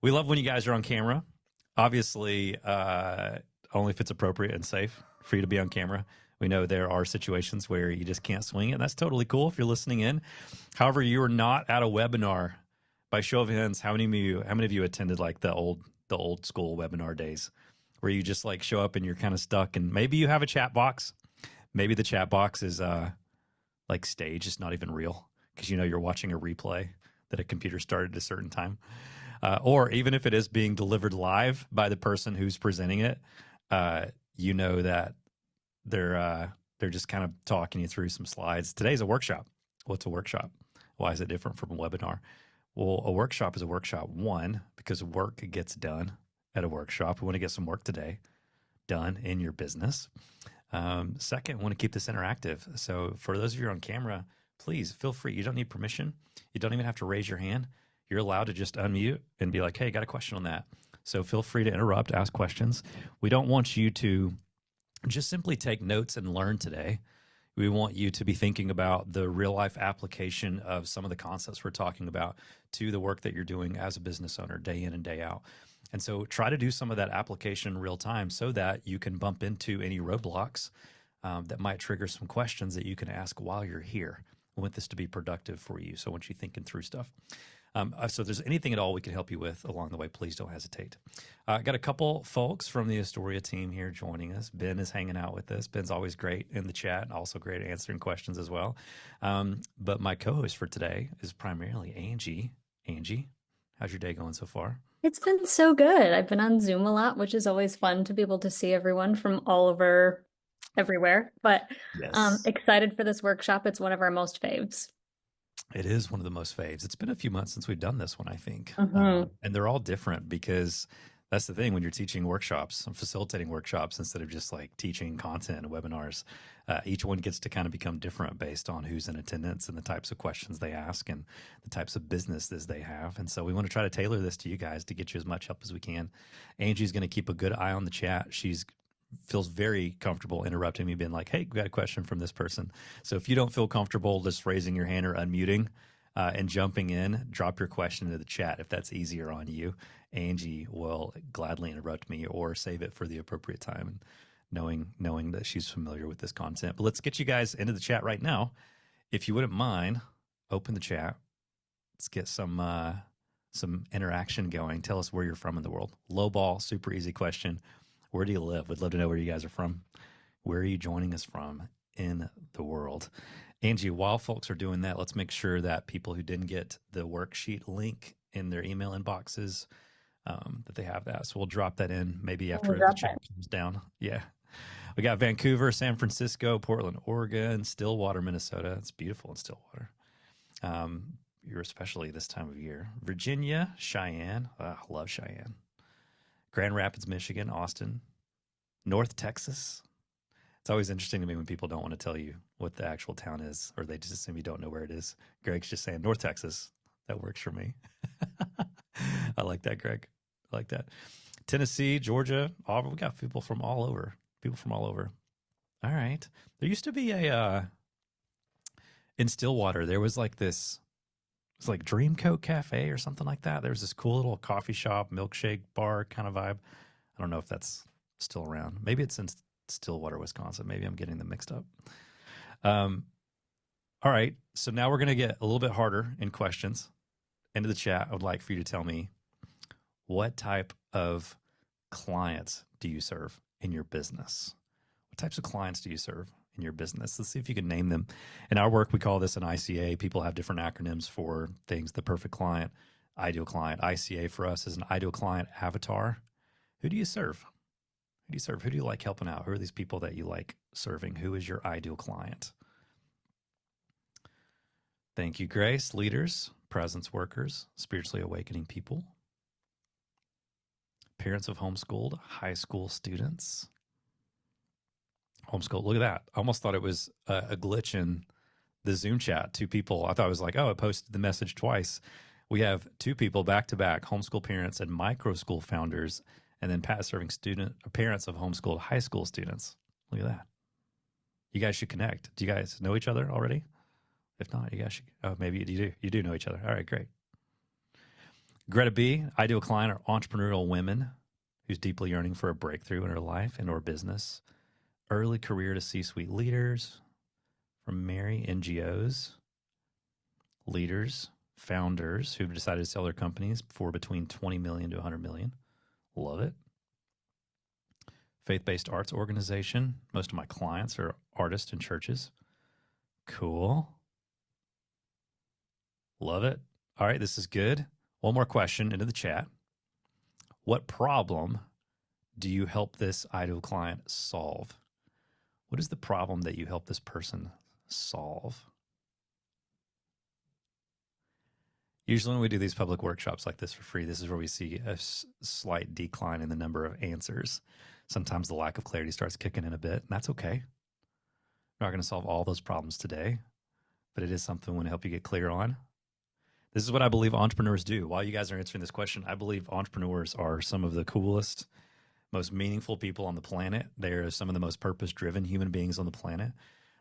We love when you guys are on camera. Obviously, only if it's appropriate and safe for you to be on camera. We know there are situations where you just can't swing it, and that's totally cool if you're listening in. However, you are not at a webinar. By show of hands, how many of you attended like the old school webinar days where you just like show up and you're kind of stuck, and maybe you have a chat box. Maybe the chat box is like staged, it's not even real because you know you're watching a replay that a computer started at a certain time. Or even if it is being delivered live by the person who's presenting it, you know that they're just kind of talking you through some slides. Today's a workshop. What's a workshop? Why is it different from a webinar? Well, a workshop is a workshop. One, because work gets done at a workshop. We want to get some work today done in your business. Second, we want to keep this interactive. So for those of you on camera, please feel free. You don't need permission. You don't even have to raise your hand. You're allowed to just unmute and be like, hey, got a question on that. So feel free to interrupt, ask questions. We don't want you to just simply take notes and learn today. We want you to be thinking about the real life application of some of the concepts we're talking about to the work that you're doing as a business owner day in and day out. And so try to do some of that application in real time so that you can bump into any roadblocks that might trigger some questions that you can ask while you're here. We want this to be productive for you. So I want you thinking through stuff. So if there's anything at all we can help you with along the way, please don't hesitate. Got a couple folks from the Istoria team here joining us. Ben is hanging out with us. Ben's always great in the chat and also great at answering questions as well. But my co-host for today is primarily Angie. Angie, how's your day going so far? It's been so good. I've been on Zoom a lot, which is always fun to be able to see everyone from all over everywhere. But Yes. excited for this workshop. It's one of our most faves. It is one of the most faves. It's been a few months since we've done this one, I think. Hmm. And they're all different because that's the thing when you're teaching workshops and facilitating workshops instead of just like teaching content and webinars. Each one gets to kind of become different based on who's in attendance and the types of questions they ask and the types of businesses they have. And so we want to try to tailor this to you guys to get you as much help as we can. Angie's going to keep a good eye on the chat. She's feels very comfortable interrupting me, being like, hey, we got a question from this person. So if you don't feel comfortable just raising your hand or unmuting and jumping in, drop your question into the chat if that's easier on you. Angie will gladly interrupt me or save it for the appropriate time, and knowing that she's familiar with this content. But let's get you guys into the chat right now. If you wouldn't mind, open the chat. Let's get some interaction going. Tell us where you're from in the world. Low ball, super easy question. Where do you live? We'd love to know where you guys are from. Where are you joining us from in the world? Angie, while folks are doing that, let's make sure that people who didn't get the worksheet link in their email inboxes, that they have that. So we'll drop that in maybe We'll after the drop chat that. comes down. Yeah. We got Vancouver, San Francisco, Portland, Oregon, Stillwater, Minnesota. It's beautiful in Stillwater. You're especially this time of year. Virginia, Cheyenne. I love Cheyenne. Grand Rapids, Michigan, Austin, North Texas. It's always interesting to me when people don't want to tell you what the actual town is, or they just assume you don't know where it is. Greg's just saying North Texas. That works for me. I like that, Greg. I like that. Tennessee, Georgia. We got people from all over. People from all over. All right. There used to be a in Stillwater. There was like this. It's like Dreamcoat Cafe or something like that. There was this cool little coffee shop, milkshake bar kind of vibe. I don't know if that's still around. Maybe it's in Stillwater, Wisconsin. Maybe I'm getting them mixed up. All right. So now we're going to get a little bit harder in questions. Into the chat, I would like for you to tell me what type of clients do you serve in your business? What types of clients do you serve in your business? Let's see if you can name them. In our work, we call this an ICA. People have different acronyms for things. The perfect client, ideal client. ICA for us is an ideal client avatar. Who do you serve? Who do you serve? Who do you like helping out? Who are these people that you like serving? Who is your ideal client? Thank you, Grace. Leaders, presence workers, spiritually awakening people, parents of homeschooled high school students. Homeschool. Look at that. I almost thought it was a glitch in the Zoom chat. Two people. I thought it was like, oh, it posted the message twice. We have two people back to back, homeschool parents and micro school founders, and then serving parents of homeschooled high school students. Look at that. You guys should connect. Do you guys know each other already? If not, you guys should. Oh, maybe you do. You do know each other. All right, great. Greta B, ideal client are entrepreneurial women who's deeply yearning for a breakthrough in her life and or business. Early career to C-suite leaders. From Mary, NGOs, leaders, founders who've decided to sell their companies for between 20 million to 100 million. Love it. Faith-based arts organization. Most of my clients are artists and churches. Cool. Love it. All right, this is good. One more question into the chat. What problem do you help this ideal client solve? What is the problem that you help this person solve? Usually when we do these public workshops like this for free, this is where we see a slight decline in the number of answers. Sometimes the lack of clarity starts kicking in a bit, and that's okay. We're not going to solve all those problems today, but it is something we want to help you get clear on. This is what I believe entrepreneurs do. While you guys are answering this question, I believe entrepreneurs are some of the coolest, most meaningful people on the planet. They're some of the most purpose-driven human beings on the planet.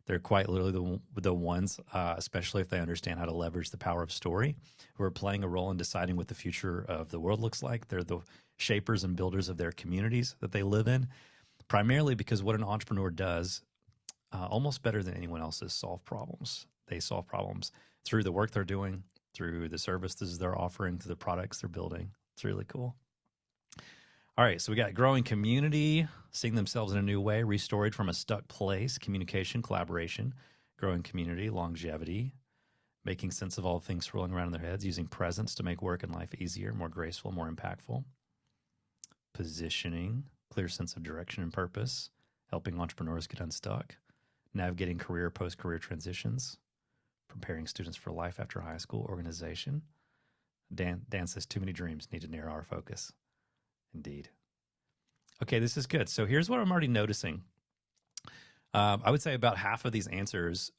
They're quite literally the ones, especially if they understand how to leverage the power of story, who are playing a role in deciding what the future of the world looks like. They're the shapers and builders of their communities that they live in, primarily because what an entrepreneur does almost better than anyone else is solve problems. They solve problems through the work they're doing, through the services they're offering, through the products they're building. It's really cool. All right, so we got growing community, seeing themselves in a new way, restored from a stuck place, communication, collaboration, growing community, longevity, making sense of all the things swirling around in their heads, using presence to make work and life easier, more graceful, more impactful, positioning, clear sense of direction and purpose, helping entrepreneurs get unstuck, navigating career, post-career transitions, preparing students for life after high school, organization. Dan says, too many dreams, need to narrow our focus. Indeed. Okay, this is good. So here's what I'm already noticing. I would say about half of these answers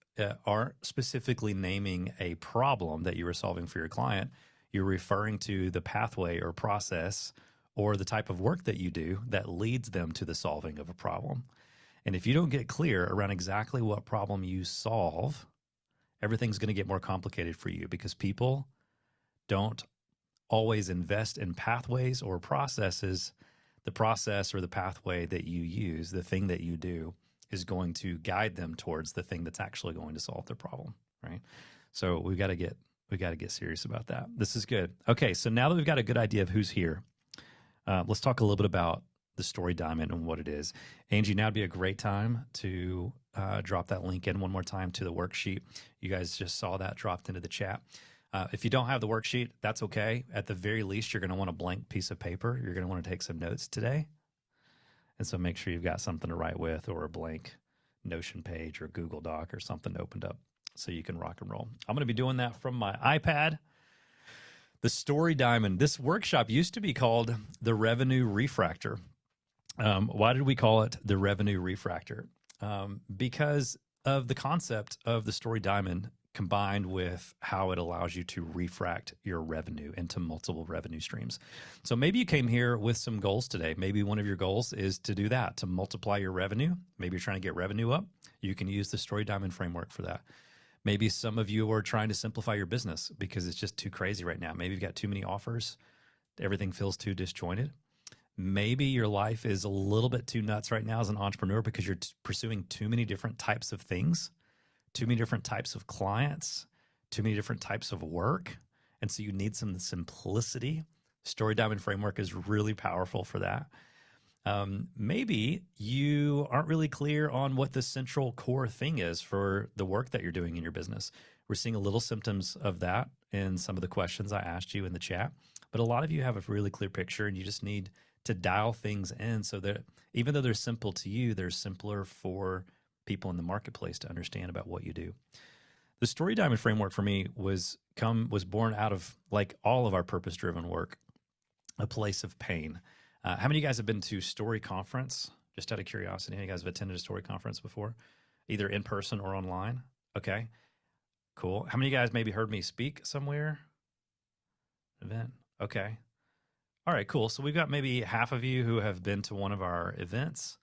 aren't specifically naming a problem that you were solving for your client. You're referring to the pathway or process or the type of work that you do that leads them to the solving of a problem. And if you don't get clear around exactly what problem you solve, everything's going to get more complicated for you because people don't always invest in pathways or processes. The process or the pathway that you use, the thing that you do, is going to guide them towards the thing that's actually going to solve their problem, right? So we got to get serious about that. This is good. Okay, so now that we've got a good idea of who's here, let's talk a little bit about the story diamond and what it is. Angie, now would be a great time to drop that link in one more time to the worksheet. You guys just saw that dropped into the chat. If you don't have the worksheet, that's okay. At the very least, you're going to want a blank piece of paper. You're going to want to take some notes today. And so make sure you've got something to write with or a blank Notion page or Google Doc or something opened up so you can rock and roll. I'm going to be doing that from my iPad. The Story Diamond. This workshop used to be called the Revenue Refractor. Why did we call it the Revenue Refractor? Because of the concept of the Story Diamond combined with how it allows you to refract your revenue into multiple revenue streams. So maybe you came here with some goals today. Maybe one of your goals is to do that, to multiply your revenue. Maybe you're trying to get revenue up. You can use the Story Diamond framework for that. Maybe some of you are trying to simplify your business because it's just too crazy right now. Maybe you've got too many offers. Everything feels too disjointed. Maybe your life is a little bit too nuts right now as an entrepreneur because you're pursuing too many different types of things, too many different types of clients, too many different types of work. And so you need some simplicity. Story Diamond Framework is really powerful for that. Maybe you aren't really clear on what the central core thing is for the work that you're doing in your business. We're seeing a little symptoms of that in some of the questions I asked you in the chat. But a lot of you have a really clear picture and you just need to dial things in so that even though they're simple to you, they're simpler for people in the marketplace to understand about what you do. The Story Diamond Framework for me was born out of, like all of our purpose-driven work, a place of pain. How many of you guys have been to Story Conference? Just out of curiosity, how many of you guys have attended a Story Conference before? Either in person or online? Okay, cool. How many of you guys maybe heard me speak somewhere? Event? Okay. All right, cool. So we've got maybe half of you who have been to one of our events.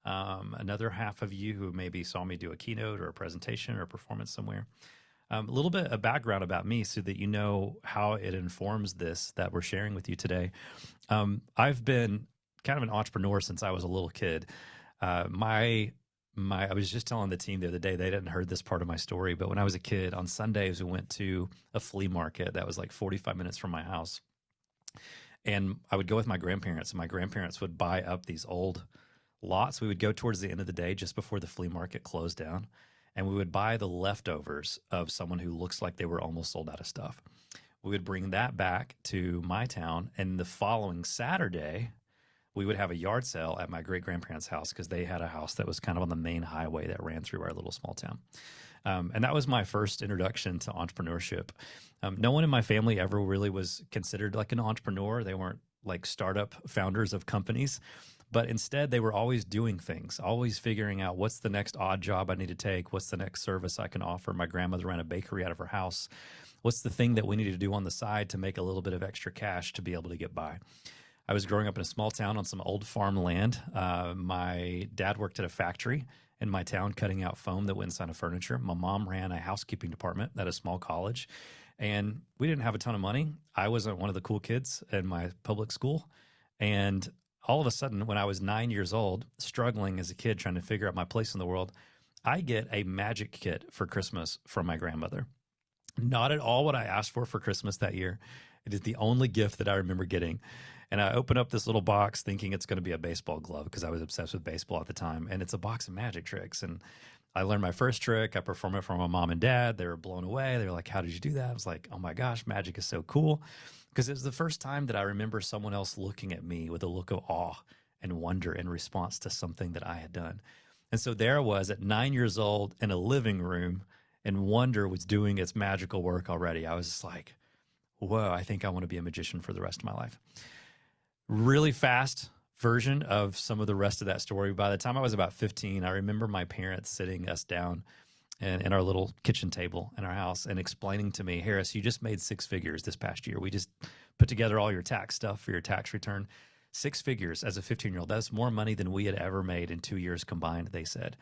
Another half of you who maybe saw me do a keynote or a presentation or a performance somewhere. A little bit of background about me so that you know how it informs this that we're sharing with you today. I've been kind of an entrepreneur since I was a little kid. I was just telling the team the other day, they hadn't heard this part of my story, but when I was a kid, on Sundays we went to a flea market that was like 45 minutes from my house, and I would go with my grandparents, and my grandparents would buy up these old lots. We would go towards the end of the day, just before the flea market closed down, and we would buy the leftovers of someone who looks like they were almost sold out of stuff. We would bring that back to my town, and the following Saturday, we would have a yard sale at my great grandparents' house, because they had a house that was kind of on the main highway that ran through our little small town. And that was my first introduction to entrepreneurship. No one in my family ever really was considered like an entrepreneur. They weren't like startup founders of companies, but instead they were always doing things, always figuring out what's the next odd job I need to take, what's the next service I can offer. My grandmother ran a bakery out of her house. What's the thing that we needed to do on the side to make a little bit of extra cash to be able to get by? I was growing up in a small town on some old farm land. My dad worked at a factory in my town cutting out foam that went inside of furniture. My mom ran a housekeeping department at a small college, and we didn't have a ton of money. I wasn't one of the cool kids in my public school. And all of a sudden, when I was 9 years old, struggling as a kid, trying to figure out my place in the world, I get a magic kit for Christmas from my grandmother. Not at all what I asked for Christmas that year. It is the only gift that I remember getting. And I open up this little box thinking it's going to be a baseball glove, because I was obsessed with baseball at the time. And it's a box of magic tricks. And I learned my first trick. I performed it for my mom and dad. They were blown away. They were like, "How did you do that?" I was like, "Oh my gosh, magic is so cool." Because it was the first time that I remember someone else looking at me with a look of awe and wonder in response to something that I had done. And so there I was at 9 years old in a living room, and wonder was doing its magical work already. I was just like, whoa, I think I want to be a magician for the rest of my life. Really fast version of some of the rest of that story. By the time I was about 15, I remember my parents sitting us down in our little kitchen table in our house and explaining to me, "Harris, you just made six figures this past year. We just put together all your tax stuff for your tax return. Six figures as a 15-year-old. That's more money than we had ever made in 2 years combined," they said.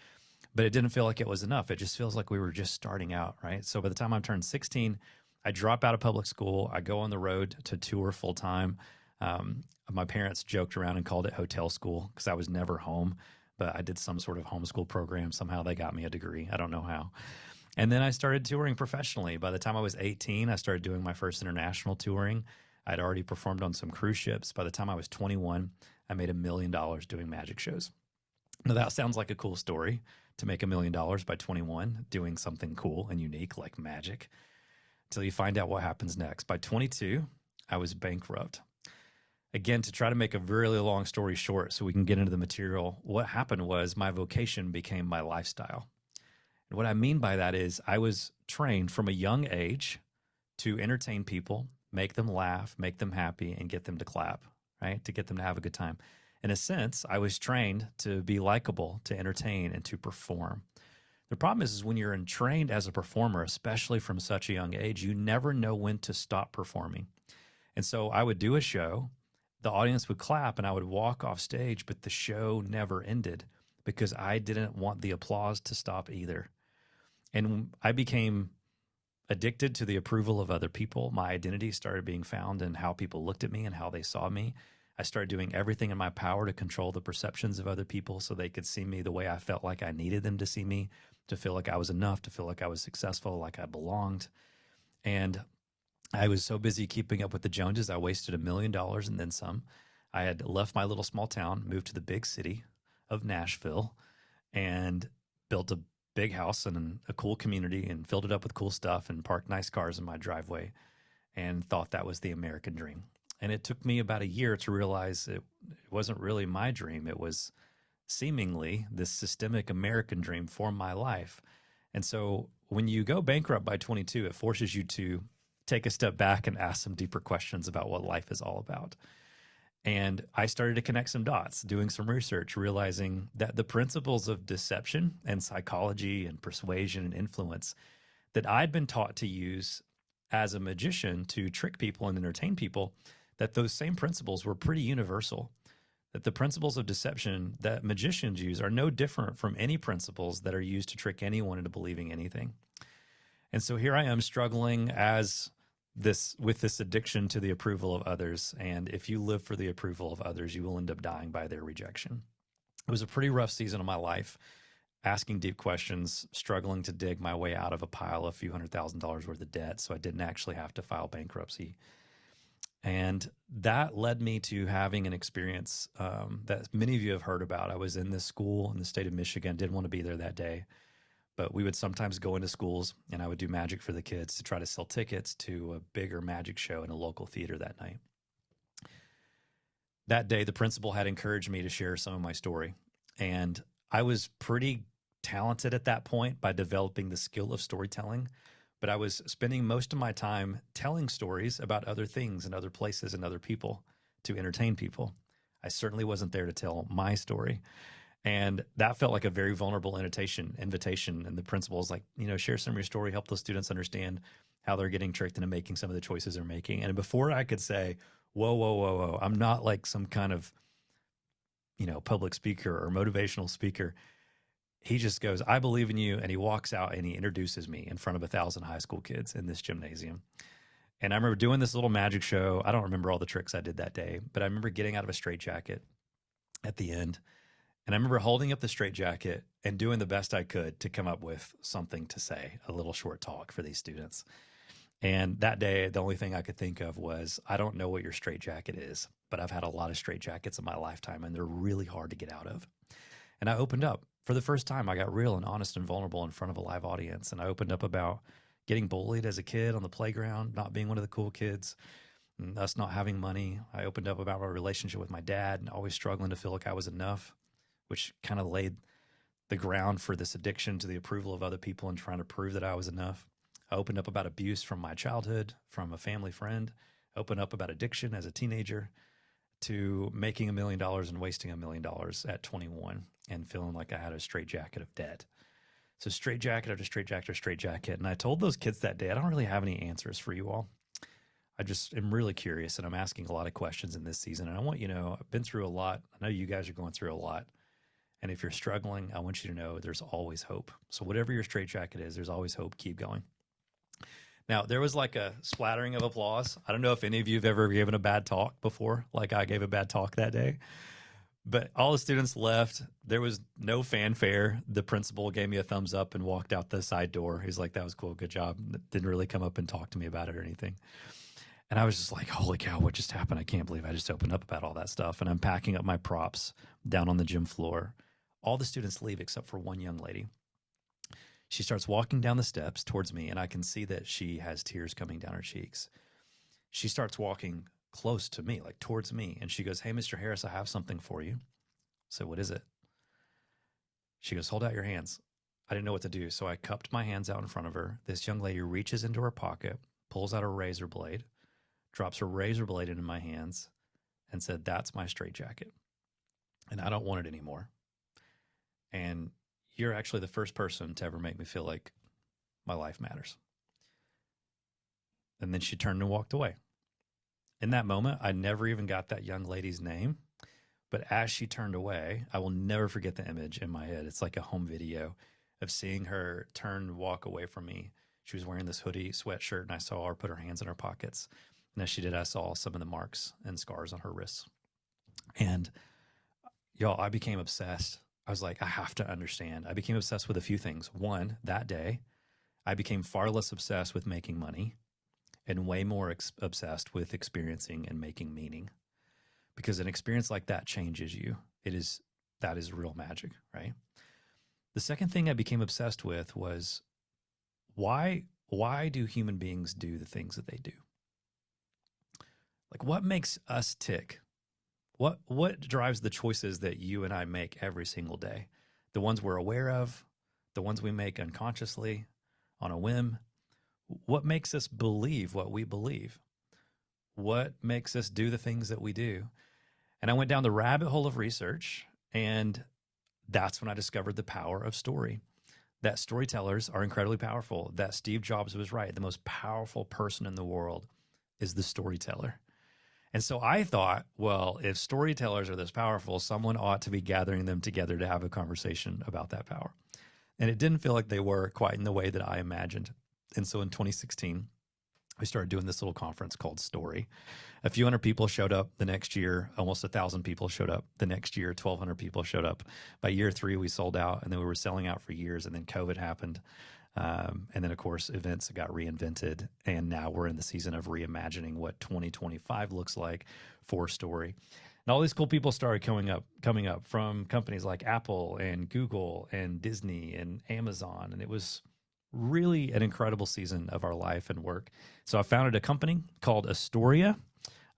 But it didn't feel like it was enough. It just feels like we were just starting out, right? So by the time I turned 16, I drop out of public school. I go on the road to tour full time. My parents joked around and called it hotel school, because I was never home, but I did some sort of homeschool program. Somehow they got me a degree. I don't know how. And then I started touring professionally. By the time I was 18, I started doing my first international touring. I'd already performed on some cruise ships. By the time I was 21, I made $1 million doing magic shows. Now that sounds like a cool story, to make $1 million by 21 doing something cool and unique like magic, until you find out what happens next. By 22, I was bankrupt. Again, to try to make a really long story short so we can get into the material, what happened was my vocation became my lifestyle. And what I mean by that is I was trained from a young age to entertain people, make them laugh, make them happy, and get them to clap, right? To get them to have a good time. In a sense, I was trained to be likable, to entertain, and to perform. The problem is when you're trained as a performer, especially from such a young age, you never know when to stop performing. And so I would do a show, the audience would clap, and I would walk off stage, but the show never ended because I didn't want the applause to stop either. And I became addicted to the approval of other people. My identity started being found in how people looked at me and how they saw me. I started doing everything in my power to control the perceptions of other people so they could see me the way I felt like I needed them to see me, to feel like I was enough, to feel like I was successful, like I belonged. And I was so busy keeping up with the Joneses, I wasted $1 million and then some. I had left my little small town, moved to the big city of Nashville, and built a big house and a cool community and filled it up with cool stuff and parked nice cars in my driveway and thought that was the American dream. And it took me about a year to realize it wasn't really my dream. It was seemingly this systemic American dream for my life. And so when you go bankrupt by 22, it forces you to take a step back and ask some deeper questions about what life is all about. And I started to connect some dots, doing some research, realizing that the principles of deception and psychology and persuasion and influence that I'd been taught to use as a magician to trick people and entertain people, that those same principles were pretty universal. That the principles of deception that magicians use are no different from any principles that are used to trick anyone into believing anything. And so here I am struggling with this addiction to the approval of others. And if you live for the approval of others, you will end up dying by their rejection. It was a pretty rough season of my life, asking deep questions, struggling to dig my way out of a pile of a few $100,000 worth of debt. So I didn't actually have to file bankruptcy. And that led me to having an experience that many of you have heard about. I was in this school in the state of Michigan, didn't want to be there that day, but we would sometimes go into schools and I would do magic for the kids to try to sell tickets to a bigger magic show in a local theater that night. That day, the principal had encouraged me to share some of my story. And I was pretty talented at that point by developing the skill of storytelling. But I was spending most of my time telling stories about other things and other places and other people to entertain people. I certainly wasn't there to tell my story. And that felt like a very vulnerable invitation. And the principal was like, share some of your story, help those students understand how they're getting tricked into making some of the choices they're making. And before I could say, whoa, whoa, whoa, whoa, I'm not like some kind of, public speaker or motivational speaker. He just goes, I believe in you. And he walks out and he introduces me in front of 1,000 high school kids in this gymnasium. And I remember doing this little magic show. I don't remember all the tricks I did that day, but I remember getting out of a straitjacket at the end. And I remember holding up the straitjacket and doing the best I could to come up with something to say, a little short talk for these students. And that day, the only thing I could think of was, I don't know what your straitjacket is, but I've had a lot of straitjackets in my lifetime, and they're really hard to get out of. And I opened up. For the first time, I got real and honest and vulnerable in front of a live audience. And I opened up about getting bullied as a kid on the playground, not being one of the cool kids, and us not having money. I opened up about my relationship with my dad and always struggling to feel like I was enough, which kind of laid the ground for this addiction to the approval of other people and trying to prove that I was enough. I opened up about abuse from my childhood, from a family friend. I opened up about addiction as a teenager, to making $1 million and wasting $1 million at 21 and feeling like I had a straitjacket of debt. So straitjacket after straitjacket after straitjacket. And I told those kids that day, I don't really have any answers for you all. I just am really curious, and I'm asking a lot of questions in this season. And I want you to know, I've been through a lot. I know you guys are going through a lot. And if you're struggling, I want you to know there's always hope. So whatever your straitjacket is, there's always hope. Keep going. Now, there was like a splattering of applause. I don't know if any of you have ever given a bad talk before, like I gave a bad talk that day. But all the students left. There was no fanfare. The principal gave me a thumbs up and walked out the side door. He's like, that was cool. Good job. Didn't really come up and talk to me about it or anything. And I was just like, holy cow, what just happened? I can't believe I just opened up about all that stuff. And I'm packing up my props down on the gym floor. All the students leave except for one young lady. She starts walking down the steps towards me, and I can see that she has tears coming down her cheeks. She starts walking close to me, like towards me, and she goes, hey, Mr. Harris, I have something for you. So what is it? She goes, hold out your hands. I didn't know what to do, so I cupped my hands out in front of her. This young lady reaches into her pocket, pulls out a razor blade, drops her razor blade into my hands, and said, that's my straitjacket, and I don't want it anymore. And you're actually the first person to ever make me feel like my life matters. And then she turned and walked away. In that moment, I never even got that young lady's name. But as she turned away, I will never forget the image in my head. It's like a home video of seeing her turn and walk away from me. She was wearing this hoodie, sweatshirt, and I saw her put her hands in her pockets. And as she did, I saw some of the marks and scars on her wrists. And y'all, I became obsessed. I was like, I have to understand. I became obsessed with a few things. One, that day, I became far less obsessed with making money and way more obsessed with experiencing and making meaning. Because an experience like that changes you. That is real magic, right? The second thing I became obsessed with was why do human beings do the things that they do? Like, what makes us tick? What drives the choices that you and I make every single day? The ones we're aware of, the ones we make unconsciously, on a whim. What makes us believe what we believe? What makes us do the things that we do? And I went down the rabbit hole of research, and that's when I discovered the power of story. That storytellers are incredibly powerful. That Steve Jobs was right. The most powerful person in the world is the storyteller. And so I thought, well, if storytellers are this powerful, someone ought to be gathering them together to have a conversation about that power. And it didn't feel like they were quite in the way that I imagined. And so in 2016, we started doing this little conference called Story. A few hundred people showed up the next year. Almost 1,000 people showed up the next year. 1,200 people showed up. By year 3, we sold out, and then we were selling out for years. And then COVID happened. And then, of course, events got reinvented. And now we're in the season of reimagining what 2025 looks like for Story. And all these cool people started coming up from companies like Apple and Google and Disney and Amazon. And it was really an incredible season of our life and work. So I founded a company called Istoria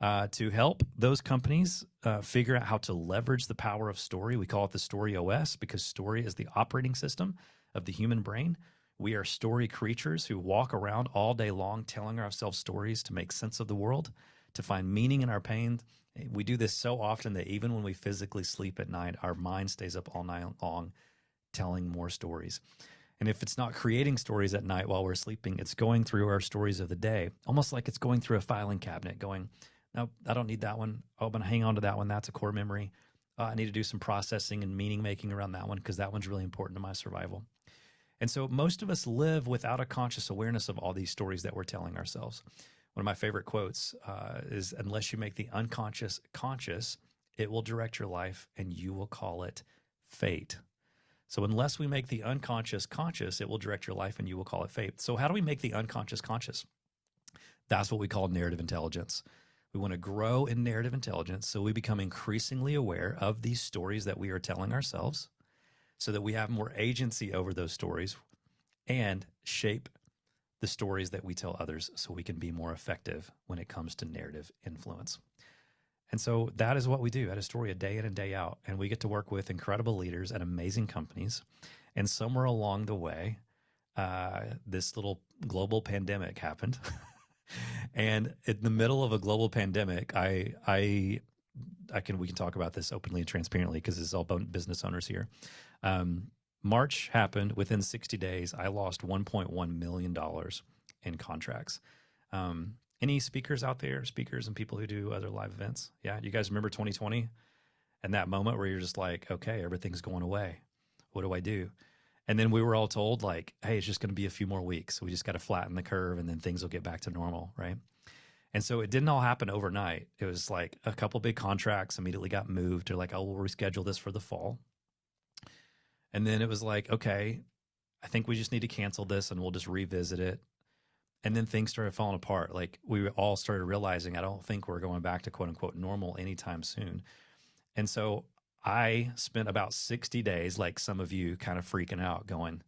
to help those companies figure out how to leverage the power of story. We call it the Story OS because story is the operating system of the human brain. We are story creatures who walk around all day long telling ourselves stories to make sense of the world, to find meaning in our pain. We do this so often that even when we physically sleep at night, our mind stays up all night long telling more stories. And if it's not creating stories at night while we're sleeping, it's going through our stories of the day, almost like it's going through a filing cabinet going, no, I don't need that one. Oh, I'm going to hang on to that one. That's a core memory. I need to do some processing and meaning making around that one because that one's really important to my survival. And so most of us live without a conscious awareness of all these stories that we're telling ourselves. One of my favorite quotes is, unless you make the unconscious conscious, it will direct your life and you will call it fate. So unless we make the unconscious conscious, it will direct your life and you will call it fate. So how do we make the unconscious conscious? That's what we call narrative intelligence. We want to grow in narrative intelligence so we become increasingly aware of these stories that we are telling ourselves so that we have more agency over those stories and shape the stories that we tell others so we can be more effective when it comes to narrative influence. And so that is what we do at Istoria day in and day out. And we get to work with incredible leaders at amazing companies. And somewhere along the way, this little global pandemic happened. And in the middle of a global pandemic, we can talk about this openly and transparently because it's all business owners here. March happened. Within 60 days, I lost $1.1 million in contracts. Any speakers out there, speakers and people who do other live events? Yeah, you guys remember 2020 and that moment where you're just like, okay, everything's going away. What do I do? And then we were all told like, hey, it's just going to be a few more weeks. We just got to flatten the curve and then things will get back to normal, right? And so it didn't all happen overnight. It was like a couple big contracts immediately got moved. They're like, oh, we'll reschedule this for the fall. And then it was like, okay, I think we just need to cancel this and we'll just revisit it. And then things started falling apart. Like we all started realizing, I don't think we're going back to quote unquote normal anytime soon. And so I spent about 60 days, like some of you, kind of freaking out going,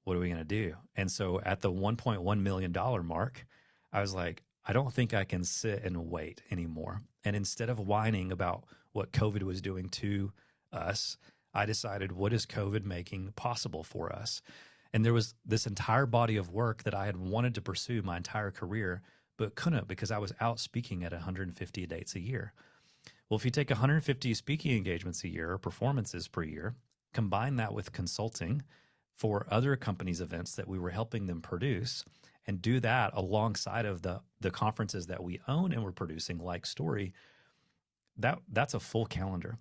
what are we going to do? And so at the $1.1 million mark, I was like, I don't think I can sit and wait anymore. And instead of whining about what COVID was doing to us, I decided, what is COVID making possible for us? And there was this entire body of work that I had wanted to pursue my entire career, but couldn't because I was out speaking at 150 dates a year. Well, if you take 150 speaking engagements a year or performances per year, combine that with consulting for other companies' events that we were helping them produce, and do that alongside of the conferences that we own and we're producing, like Story, that's a full calendar.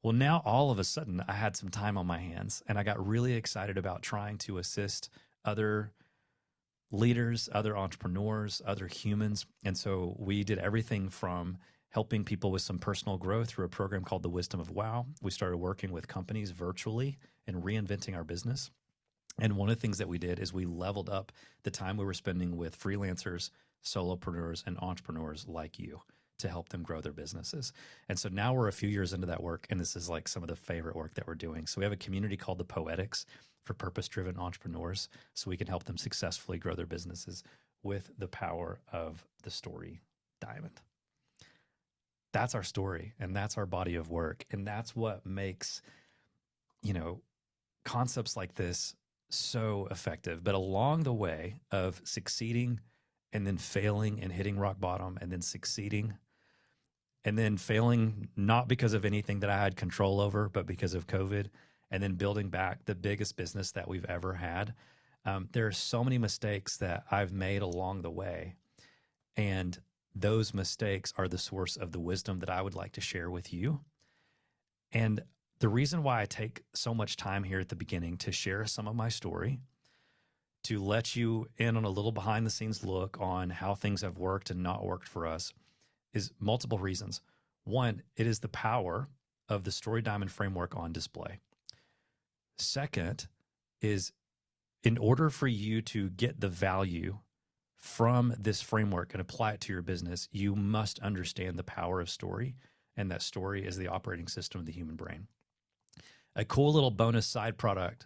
Well, now all of a sudden I had some time on my hands and I got really excited about trying to assist other leaders, other entrepreneurs, other humans. And so we did everything from helping people with some personal growth through a program called The Wisdom of Wow. We started working with companies virtually and reinventing our business. And one of the things that we did is we leveled up the time we were spending with freelancers, solopreneurs, and entrepreneurs like you to help them grow their businesses. And so now we're a few years into that work, and this is like some of the favorite work that we're doing. So we have a community called the Poetics for purpose-driven entrepreneurs, so we can help them successfully grow their businesses with the power of the story diamond. That's our story, and that's our body of work, and that's what makes, concepts like this so effective. But along the way of succeeding and then failing and hitting rock bottom and then succeeding and then failing, not because of anything that I had control over, but because of COVID, and then building back the biggest business that we've ever had. There are so many mistakes that I've made along the way. And those mistakes are the source of the wisdom that I would like to share with you. And the reason why I take so much time here at the beginning to share some of my story to let you in on a little behind the scenes look on how things have worked and not worked for us is multiple reasons. One, it is the power of the Story Diamond framework on display. Second is, in order for you to get the value from this framework and apply it to your business, you must understand the power of story, and that story is the operating system of the human brain. A cool little bonus side product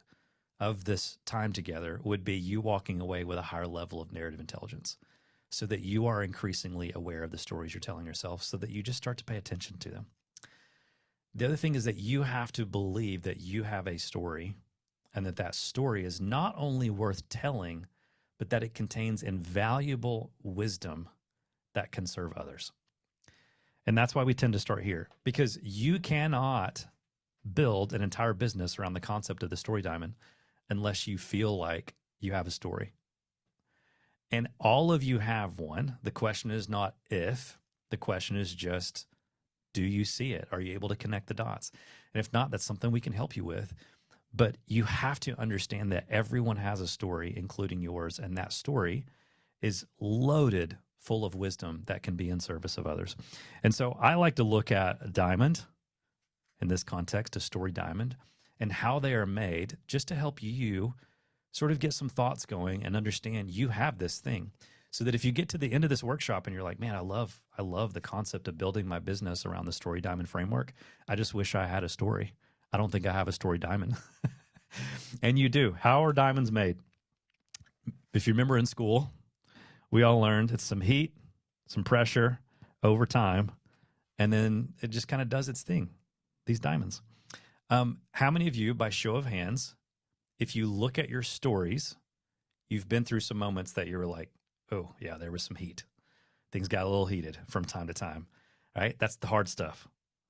of this time together would be you walking away with a higher level of narrative intelligence, so that you are increasingly aware of the stories you're telling yourself, so that you just start to pay attention to them. The other thing is that you have to believe that you have a story, and that that story is not only worth telling, but that it contains invaluable wisdom that can serve others. And that's why we tend to start here, because you cannot build an entire business around the concept of the story diamond unless you feel like you have a story. And all of you have one. The question is not if, the question is just, do you see it? Are you able to connect the dots? And if not, that's something we can help you with. But you have to understand that everyone has a story, including yours, and that story is loaded full of wisdom that can be in service of others. And so I like to look at a diamond, in this context, a story diamond, and how they are made, just to help you sort of get some thoughts going and understand you have this thing. So that if you get to the end of this workshop and you're like, man, I love the concept of building my business around the story diamond framework. I just wish I had a story. I don't think I have a story diamond. And you do. How are diamonds made? If you remember in school, we all learned it's some heat, some pressure over time, and then it just kind of does its thing, these diamonds. How many of you, by show of hands, if you look at your stories, you've been through some moments that you were like, oh, yeah, there was some heat. Things got a little heated from time to time, right? That's the hard stuff.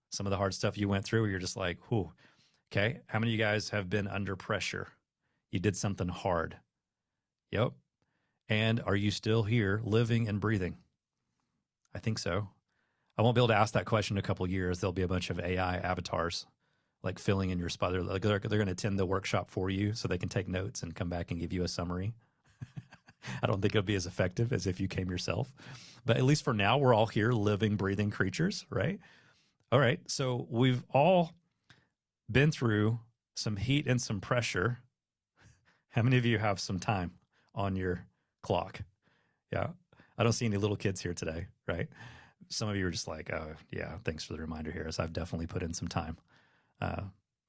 Some of the hard stuff you went through where you're just like, whew. Okay. How many of you guys have been under pressure? You did something hard. Yep. And are you still here living and breathing? I think so. I won't be able to ask that question in a couple of years. There'll be a bunch of AI avatars like filling in your spot. They're going to attend the workshop for you so they can take notes and come back and give you a summary. I don't think it'll be as effective as if you came yourself. But at least for now, we're all here living, breathing creatures, right? All right. So we've all been through some heat and some pressure. How many of you have some time on your clock? Yeah. I don't see any little kids here today, right? Some of you are just like, oh, yeah, thanks for the reminder here, as I've definitely put in some time.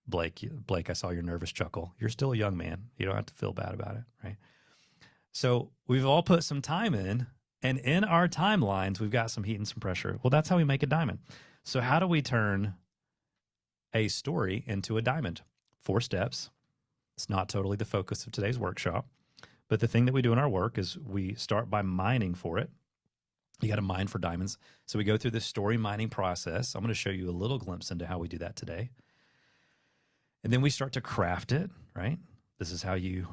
Blake, I saw your nervous chuckle. You're still a young man. You don't have to feel bad about it, right? So we've all put some time in, and in our timelines, we've got some heat and some pressure. Well, that's how we make a diamond. So how do we turn a story into a diamond? 4 steps. It's not totally the focus of today's workshop, but the thing that we do in our work is we start by mining for it. You got to mine for diamonds. So we go through this story mining process. I'm going to show you a little glimpse into how we do that today. And then we start to craft it, right? This is how you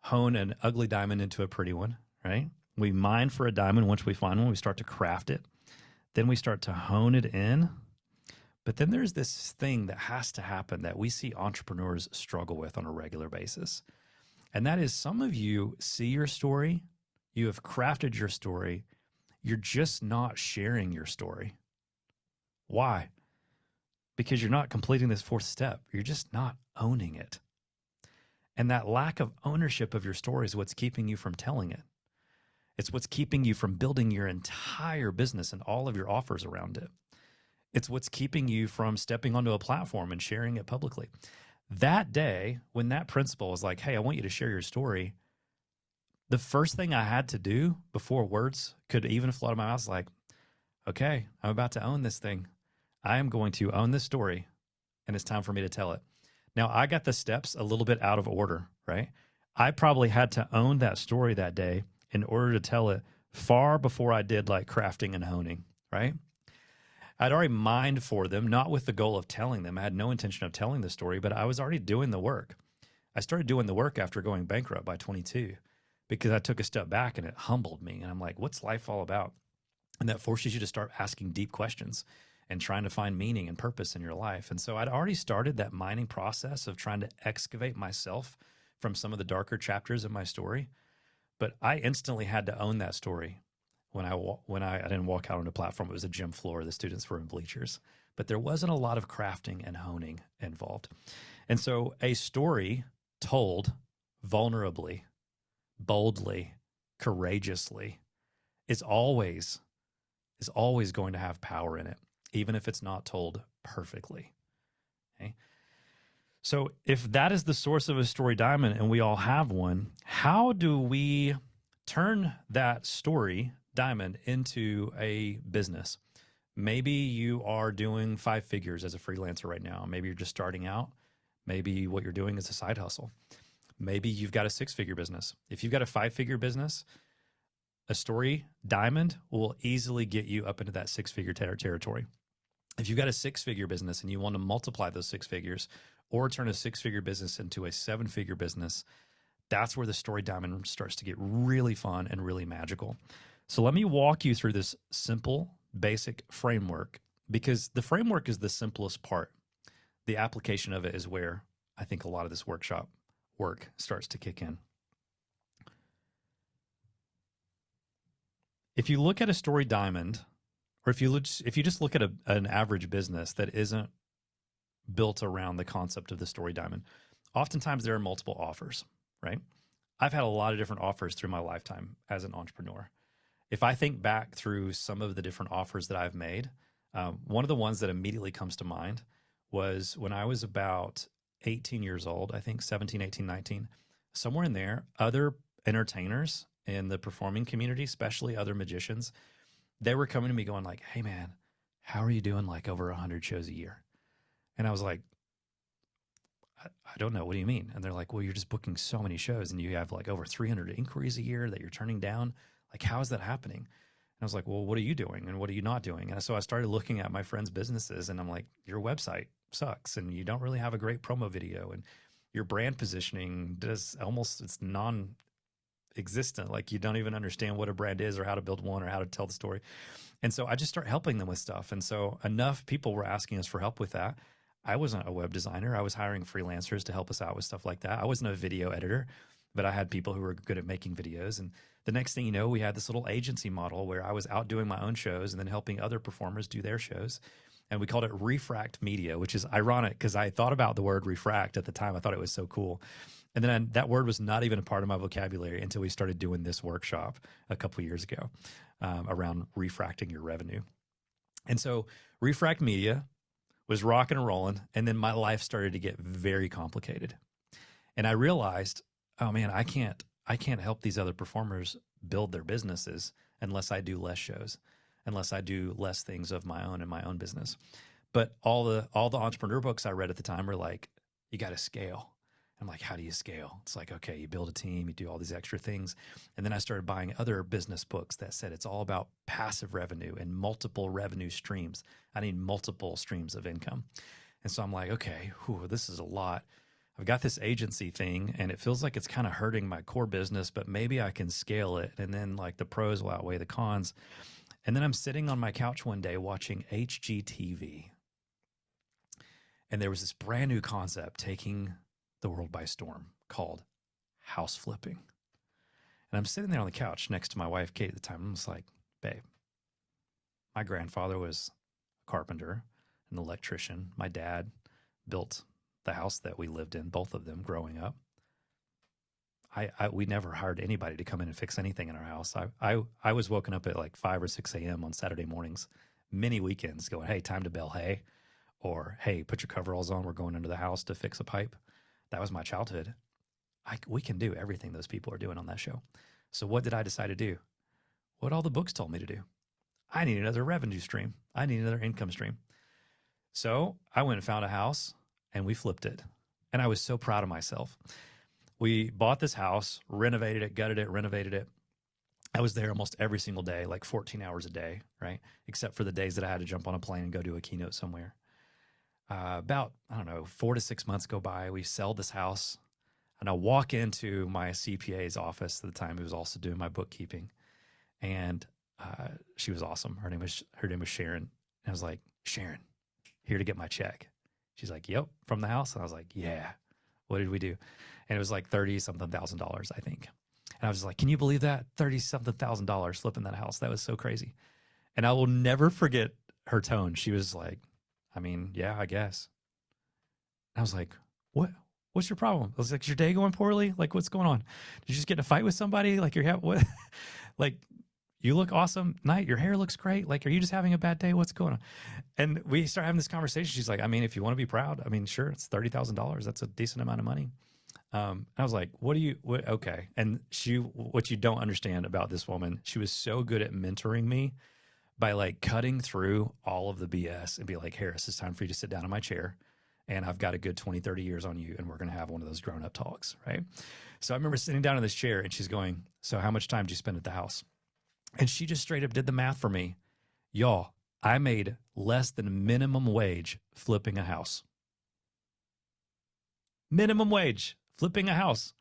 hone an ugly diamond into a pretty one, right? We mine for a diamond. Once we find one, we start to craft it. Then we start to hone it in. But then there's this thing that has to happen that we see entrepreneurs struggle with on a regular basis. And that is, some of you see your story, you have crafted your story, you're just not sharing your story. Why? Because you're not completing this 4th step. You're just not owning it. And that lack of ownership of your story is what's keeping you from telling it. It's what's keeping you from building your entire business and all of your offers around it. It's what's keeping you from stepping onto a platform and sharing it publicly. That day, when that principal was like, hey, I want you to share your story, the first thing I had to do before words could even flow out of my mouth was like, okay, I'm about to own this thing. I am going to own this story, and it's time for me to tell it. Now, I got the steps a little bit out of order, right? I probably had to own that story that day in order to tell it far before I did like crafting and honing, right? I'd already mined for them, not with the goal of telling them. I had no intention of telling the story, but I was already doing the work. I started doing the work after going bankrupt by 22 because I took a step back and it humbled me. And I'm like, what's life all about? And that forces you to start asking deep questions and trying to find meaning and purpose in your life. And so I'd already started that mining process of trying to excavate myself from some of the darker chapters of my story, but I instantly had to own that story. When I didn't walk out on the platform, it was a gym floor. The students were in bleachers, but there wasn't a lot of crafting and honing involved. And so a story told vulnerably, boldly, courageously is always going to have power in it, even if it's not told perfectly. Okay. So if that is the source of a story diamond and we all have one, how do we turn that story diamond into a business? Maybe you are doing 5 figures as a freelancer right now. Maybe you're just starting out. Maybe what you're doing is a side hustle. Maybe you've got a 6-figure business. If you've got a 5-figure business, a story diamond will easily get you up into that 6-figure territory. If you've got a 6-figure business and you want to multiply those 6 figures or turn a 6-figure business into a 7-figure business, that's where the story diamond starts to get really fun and really magical. So let me walk you through this simple, basic framework, because the framework is the simplest part. The application of it is where I think a lot of this workshop work starts to kick in. If you look at a story diamond, or if you just look at an average business that isn't built around the concept of the story diamond, oftentimes there are multiple offers, right? I've had a lot of different offers through my lifetime as an entrepreneur. If I think back through some of the different offers that I've made, one of the ones that immediately comes to mind was when I was about 18 years old, I think 17, 18, 19, somewhere in there, other entertainers in the performing community, especially other magicians, they were coming to me going like, hey man, how are you doing like over 100 shows a year? And I was like, I don't know. What do you mean? And they're like, well, you're just booking so many shows and you have like over 300 inquiries a year that you're turning down. Like, how is that happening? And I was like, well, what are you doing? And what are you not doing? And so I started looking at my friends' businesses and I'm like, your website sucks and you don't really have a great promo video and your brand positioning it's non-existent. Like you don't even understand what a brand is or how to build one or how to tell the story. And so I just start helping them with stuff. And so enough people were asking us for help with that. I wasn't a web designer. I was hiring freelancers to help us out with stuff like that. I wasn't a video editor, but I had people who were good at making videos. And the next thing you know, we had this little agency model where I was out doing my own shows and then helping other performers do their shows. And we called it Refract Media, which is ironic because I thought about the word refract at the time. I thought it was so cool. And then that word was not even a part of my vocabulary until we started doing this workshop a couple of years ago around refracting your revenue. And so Refract Media was rocking and rolling. And then my life started to get very complicated. And I realized, oh man, I can't help these other performers build their businesses unless I do less shows, unless I do less things of my own in my own business. But all the entrepreneur books I read at the time were like, you got to scale. I'm like, how do you scale? It's like, okay, you build a team, you do all these extra things. And then I started buying other business books that said it's all about passive revenue and multiple revenue streams. I need multiple streams of income. And so I'm like, okay, this is a lot. I've got this agency thing and it feels like it's kind of hurting my core business, but maybe I can scale it. And then like the pros will outweigh the cons. And then I'm sitting on my couch one day watching HGTV. And there was this brand new concept taking the world by storm called house flipping. And I'm sitting there on the couch next to my wife, Kate, at the time. I'm just like, babe, my grandfather was a carpenter, an electrician. My dad built the house that we lived in, both of them growing up. We never hired anybody to come in and fix anything in our house. I was woken up at like 5 or 6 a.m. on Saturday mornings, many weekends going, hey, time to bale hay, or hey, put your coveralls on. We're going into the house to fix a pipe. That was my childhood. We can do everything those people are doing on that show. So what did I decide to do? What all the books told me to do. I need another revenue stream. I need another income stream. So I went and found a house and we flipped it. And I was so proud of myself. We bought this house, renovated it, gutted it, renovated it. I was there almost every single day, like 14 hours a day, right? Except for the days that I had to jump on a plane and go do a keynote somewhere. About, 4 to 6 months go by. We sell this house. And I walk into my CPA's office at the time, who was also doing my bookkeeping. And she was awesome. Her name was Sharon. And I was like, Sharon, here to get my check. She's like, yep, from the house. And I was like, yeah, What did we do? And it was like 30 something thousand dollars, I think. And I was just like, can you believe that? 30 something thousand dollars flipping that house. That was so crazy. And I will never forget her tone. She was like, I mean, yeah, I guess. And I was like, what? What's your problem? I was like, is your day going poorly? Like, what's going on? Did you just get in a fight with somebody? Like, what? Like, you look awesome. Night, your hair looks great. Like, are you just having a bad day? What's going on? And we start having this conversation. She's like, I mean, if you want to be proud, I mean, sure, it's $30,000. That's a decent amount of money. I was like, okay. And what you don't understand about this woman, she was so good at mentoring me by like cutting through all of the BS and be like, Harris, it's time for you to sit down in my chair. And I've got a good 20, 30 years on you. And we're going to have one of those grown up talks. Right. So I remember sitting down in this chair and she's going, so how much time do you spend at the house? And she just straight up did the math for me. Y'all, I made less than minimum wage flipping a house. Minimum wage flipping a house.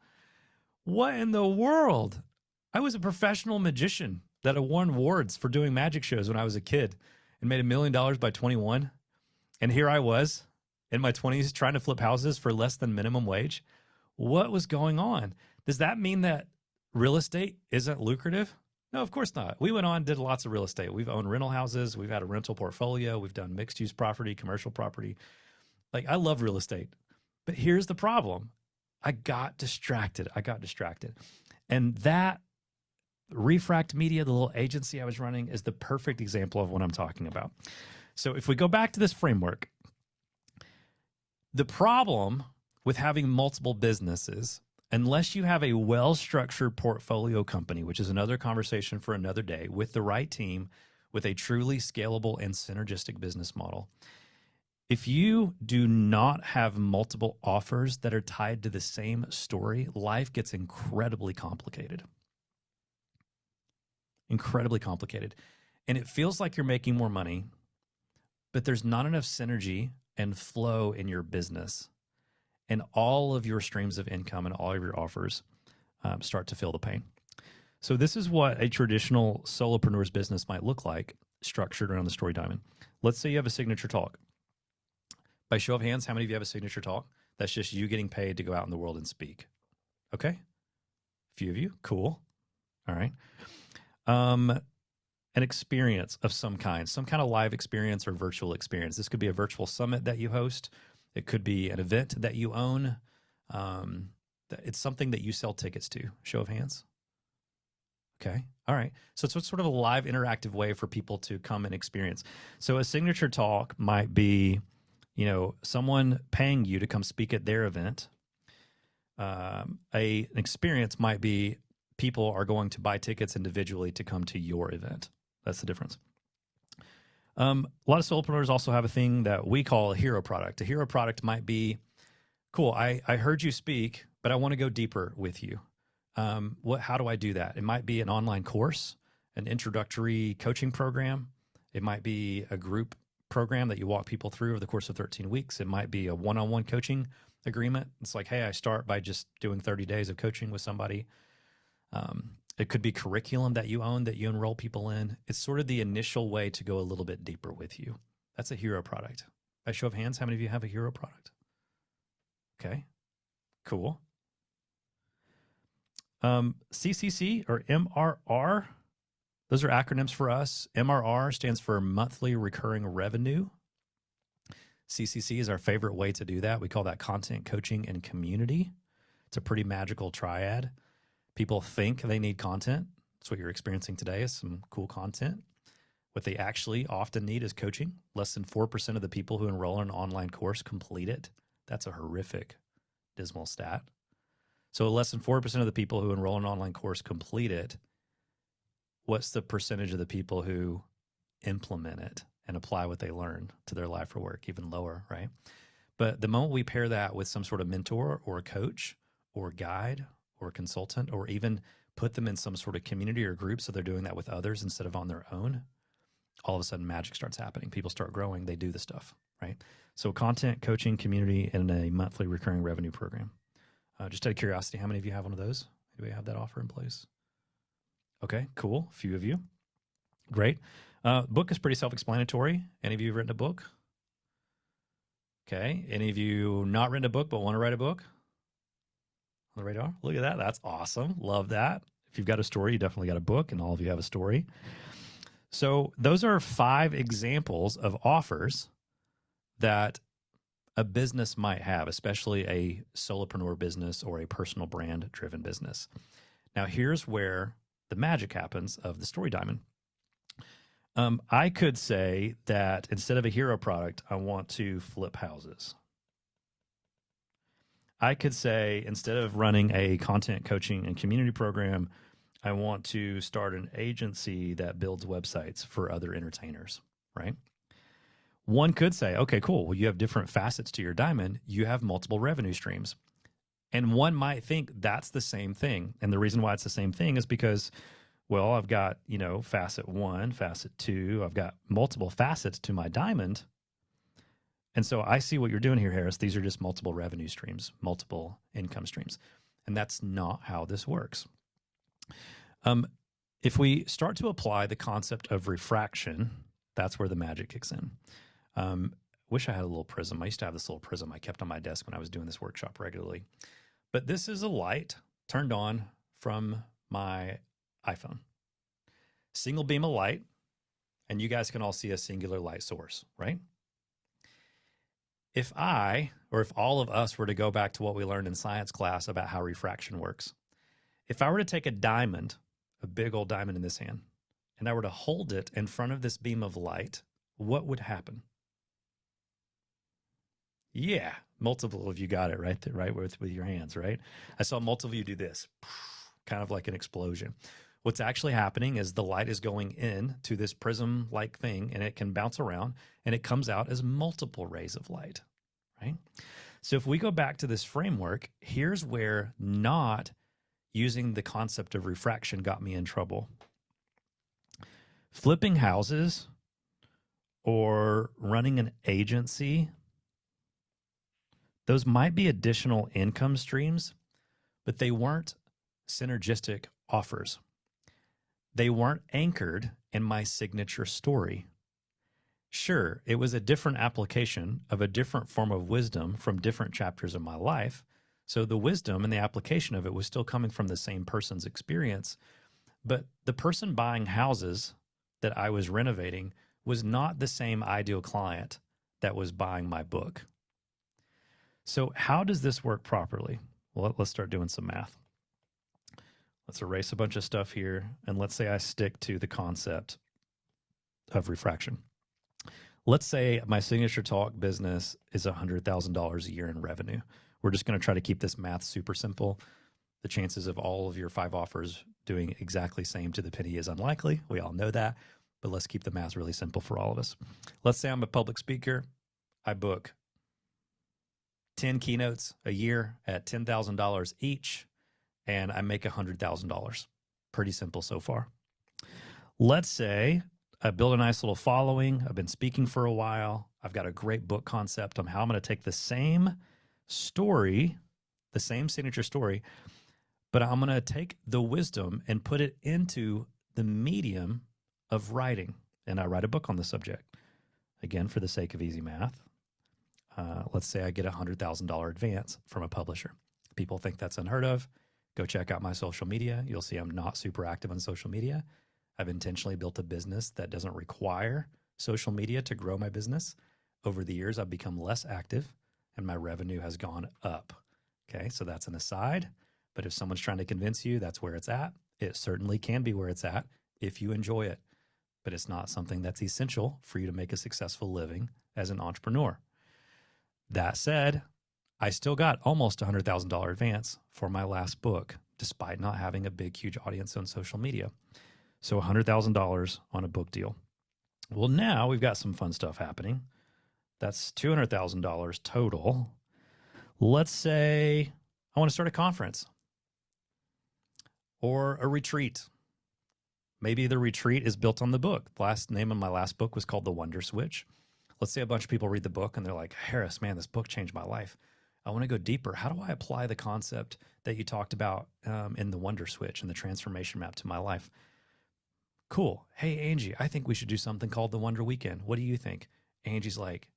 What in the world? I was a professional magician that won awards for doing magic shows when I was a kid and made $1 million by 21. And here I was in my 20s trying to flip houses for less than minimum wage. What was going on? Does that mean that real estate isn't lucrative? No, of course not. We went on, did lots of real estate. We've owned rental houses. We've had a rental portfolio. We've done mixed use property, commercial property. Like, I love real estate. But here's the problem. I got distracted. And that Refract Media, the little agency I was running, is the perfect example of what I'm talking about. So if we go back to this framework, the problem with having multiple businesses, unless you have a well-structured portfolio company, which is another conversation for another day, with the right team, with a truly scalable and synergistic business model, if you do not have multiple offers that are tied to the same story, life gets incredibly complicated. Incredibly complicated. And it feels like you're making more money, but there's not enough synergy and flow in your business. And all of your streams of income and all of your offers start to feel the pain. So this is what a traditional solopreneur's business might look like, structured around the story diamond. Let's say you have a signature talk. By show of hands, how many of you have a signature talk? That's just you getting paid to go out in the world and speak. Okay? A few of you. Cool. All right. An experience of some kind of live experience or virtual experience. This could be a virtual summit that you host. It could be an event that you own. It's something that you sell tickets to. Show of hands. Okay. All right. So it's sort of a live interactive way for people to come and experience. So a signature talk might be, someone paying you to come speak at their event. An experience might be people are going to buy tickets individually to come to your event. That's the difference. A lot of solopreneurs also have a thing that we call a hero product. A hero product might be, cool, I heard you speak, but I want to go deeper with you. How do I do that? It might be an online course, an introductory coaching program. It might be a group program that you walk people through over the course of 13 weeks. It might be a one-on-one coaching agreement. It's like, hey, I start by just doing 30 days of coaching with somebody. It could be curriculum that you own that you enroll people in. It's sort of the initial way to go a little bit deeper with you. That's a hero product. By show of hands, how many of you have a hero product? Okay, cool. CCC or MRR, those are acronyms for us. MRR stands for monthly recurring revenue. CCC is our favorite way to do that. We call that content, coaching, and community. It's a pretty magical triad. People think they need content. That's what you're experiencing today, is some cool content. What they actually often need is coaching. Less than 4% of the people who enroll in an online course complete it. That's a horrific, dismal stat. So less than 4% of the people who enroll in an online course complete it. What's the percentage of the people who implement it and apply what they learn to their life or work? Even lower, right? But the moment we pair that with some sort of mentor or coach or guide or consultant, or even put them in some sort of community or group so they're doing that with others instead of on their own, all of a sudden magic starts happening. People start growing. They do the stuff, right? So content, coaching, community, and a monthly recurring revenue program. Just out of curiosity, how many of you have one of those? Do we have that offer in place? Okay, cool. A few of you. Great. Book is pretty self-explanatory. Any of you written a book? Okay. Any of you not written a book but want to write a book? the radar. Look at that. That's awesome. Love that. If you've got a story, you definitely got a book, and all of you have a story. So those are 5 examples of offers that a business might have, especially a solopreneur business or a personal brand driven business. Now, here's where the magic happens of the story diamond. I could say that instead of a hero product, I want to flip houses. I could say instead of running a content coaching and community program, I want to start an agency that builds websites for other entertainers, right? One could say, okay, cool. Well, you have different facets to your diamond. You have multiple revenue streams. And one might think that's the same thing. And the reason why it's the same thing is because, well, I've got, facet 1, facet 2. I've got multiple facets to my diamond. And so I see what you're doing here, Harris. These are just multiple revenue streams, multiple income streams. And that's not how this works. If we start to apply the concept of refraction, that's where the magic kicks in. Wish I had a little prism. I used to have this little prism I kept on my desk when I was doing this workshop regularly. But this is a light turned on from my iPhone. Single beam of light, and you guys can all see a singular light source, right? If all of us were to go back to what we learned in science class about how refraction works, if I were to take a diamond, a big old diamond in this hand, and I were to hold it in front of this beam of light, what would happen? Yeah, multiple of you got it right there, right? With your hands, right? I saw multiple of you do this, kind of like an explosion. What's actually happening is the light is going in to this prism-like thing, and it can bounce around, and it comes out as multiple rays of light, right? So if we go back to this framework, here's where not using the concept of refraction got me in trouble. Flipping houses or running an agency, those might be additional income streams, but they weren't synergistic offers. They weren't anchored in my signature story. Sure, it was a different application of a different form of wisdom from different chapters of my life. So the wisdom and the application of it was still coming from the same person's experience. But the person buying houses that I was renovating was not the same ideal client that was buying my book. So how does this work properly? Well, let's start doing some math. Let's erase a bunch of stuff here, and let's say I stick to the concept of refraction. Let's say my signature talk business is $100,000 a year in revenue. We're just going to try to keep this math super simple. The chances of all of your 5 offers doing exactly same to the penny is unlikely. We all know that, but let's keep the math really simple for all of us. Let's say I'm a public speaker. I book 10 keynotes a year at $10,000 each, and I make $100,000. Pretty simple so far. Let's say I build a nice little following. I've been speaking for a while. I've got a great book concept on how I'm going to take the same story, the same signature story, but I'm going to take the wisdom and put it into the medium of writing. And I write a book on the subject. Again, for the sake of easy math, let's say I get a $100,000 advance from a publisher. People think that's unheard of. Go check out my social media. You'll see I'm not super active on social media. I've intentionally built a business that doesn't require social media to grow my business. Over the years, I've become less active and my revenue has gone up. Okay, so that's an aside. But if someone's trying to convince you that's where it's at, it certainly can be where it's at if you enjoy it. But it's not something that's essential for you to make a successful living as an entrepreneur. That said, I still got almost $100,000 advance for my last book, despite not having a big, huge audience on social media. So $100,000 on a book deal. Well, now we've got some fun stuff happening. That's $200,000 total. Let's say I want to start a conference or a retreat. Maybe the retreat is built on the book. The last name of my last book was called The Wonder Switch. Let's say a bunch of people read the book and they're like, Harris, man, this book changed my life. I want to go deeper. How do I apply the concept that you talked about in the Wonder Switch and the transformation map to my life? Cool. Hey, Angie, I think we should do something called the Wonder Weekend. What do you think? Angie's like,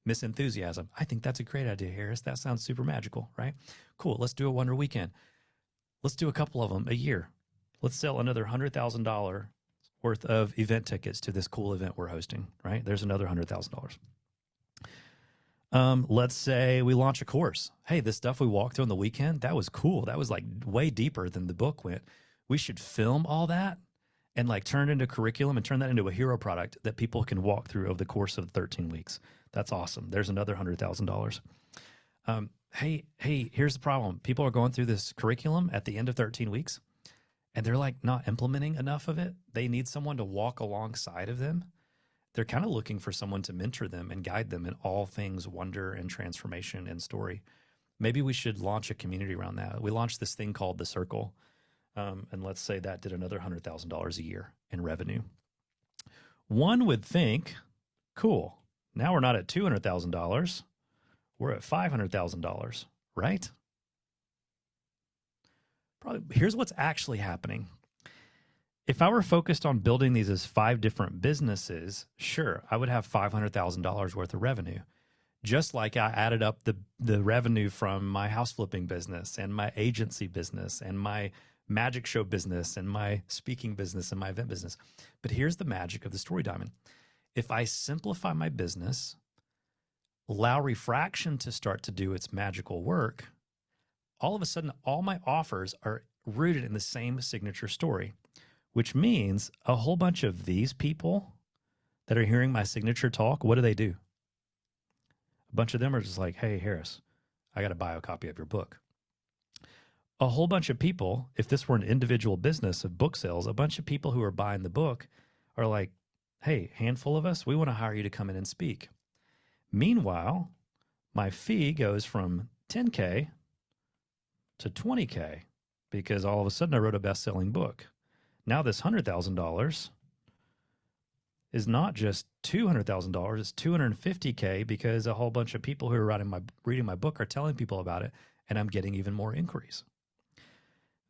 Miss Enthusiasm. I think that's a great idea, Harris. That sounds super magical, right? Cool. Let's do a Wonder Weekend. Let's do a couple of them a year. Let's sell another $100,000 worth of event tickets to this cool event we're hosting, right? There's another $100,000. Let's say we launch a course. Hey, this stuff we walked through on the weekend, that was cool. That was like way deeper than the book went. We should film all that and like turn it into curriculum and turn that into a hero product that people can walk through over the course of 13 weeks. That's awesome. There's another $100,000. Hey, here's the problem. People are going through this curriculum at the end of 13 weeks and they're like not implementing enough of it. They need someone to walk alongside of them. They're kind of looking for someone to mentor them and guide them in all things wonder and transformation and story. Maybe we should launch a community around that. We launched this thing called The Circle. And let's say that did another $100,000 a year in revenue. One would think, cool, now we're not at $200,000. We're at $500,000, right? Probably. Here's what's actually happening. If I were focused on building these as 5 different businesses, sure, I would have $500,000 worth of revenue. Just like I added up the revenue from my house flipping business and my agency business and my magic show business and my speaking business and my event business. But here's the magic of the story diamond. If I simplify my business, allow refraction to start to do its magical work, all of a sudden, all my offers are rooted in the same signature story, which means a whole bunch of these people that are hearing my signature talk, what do? A bunch of them are just like, hey, Harris, I got to buy a copy of your book. A whole bunch of people, if this were an individual business of book sales, a bunch of people who are buying the book are like, hey, handful of us, we want to hire you to come in and speak. Meanwhile, my fee goes from 10K to 20K because all of a sudden I wrote a best-selling book. Now this $100,000 is not just $200,000, it's $250K because a whole bunch of people who are reading my book are telling people about it, and I'm getting even more inquiries.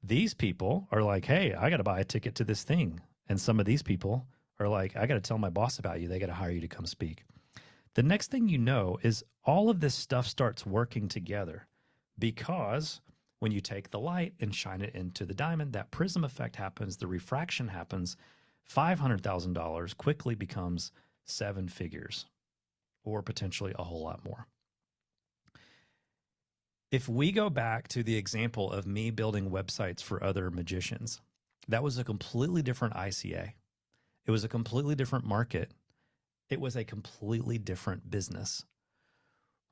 These people are like, hey, I got to buy a ticket to this thing. And some of these people are like, I got to tell my boss about you. They got to hire you to come speak. The next thing you know is all of this stuff starts working together because when you take the light and shine it into the diamond, that prism effect happens, the refraction happens, $500,000 quickly becomes 7 figures or potentially a whole lot more. If we go back to the example of me building websites for other magicians, that was a completely different ICA. It was a completely different market. It was a completely different business.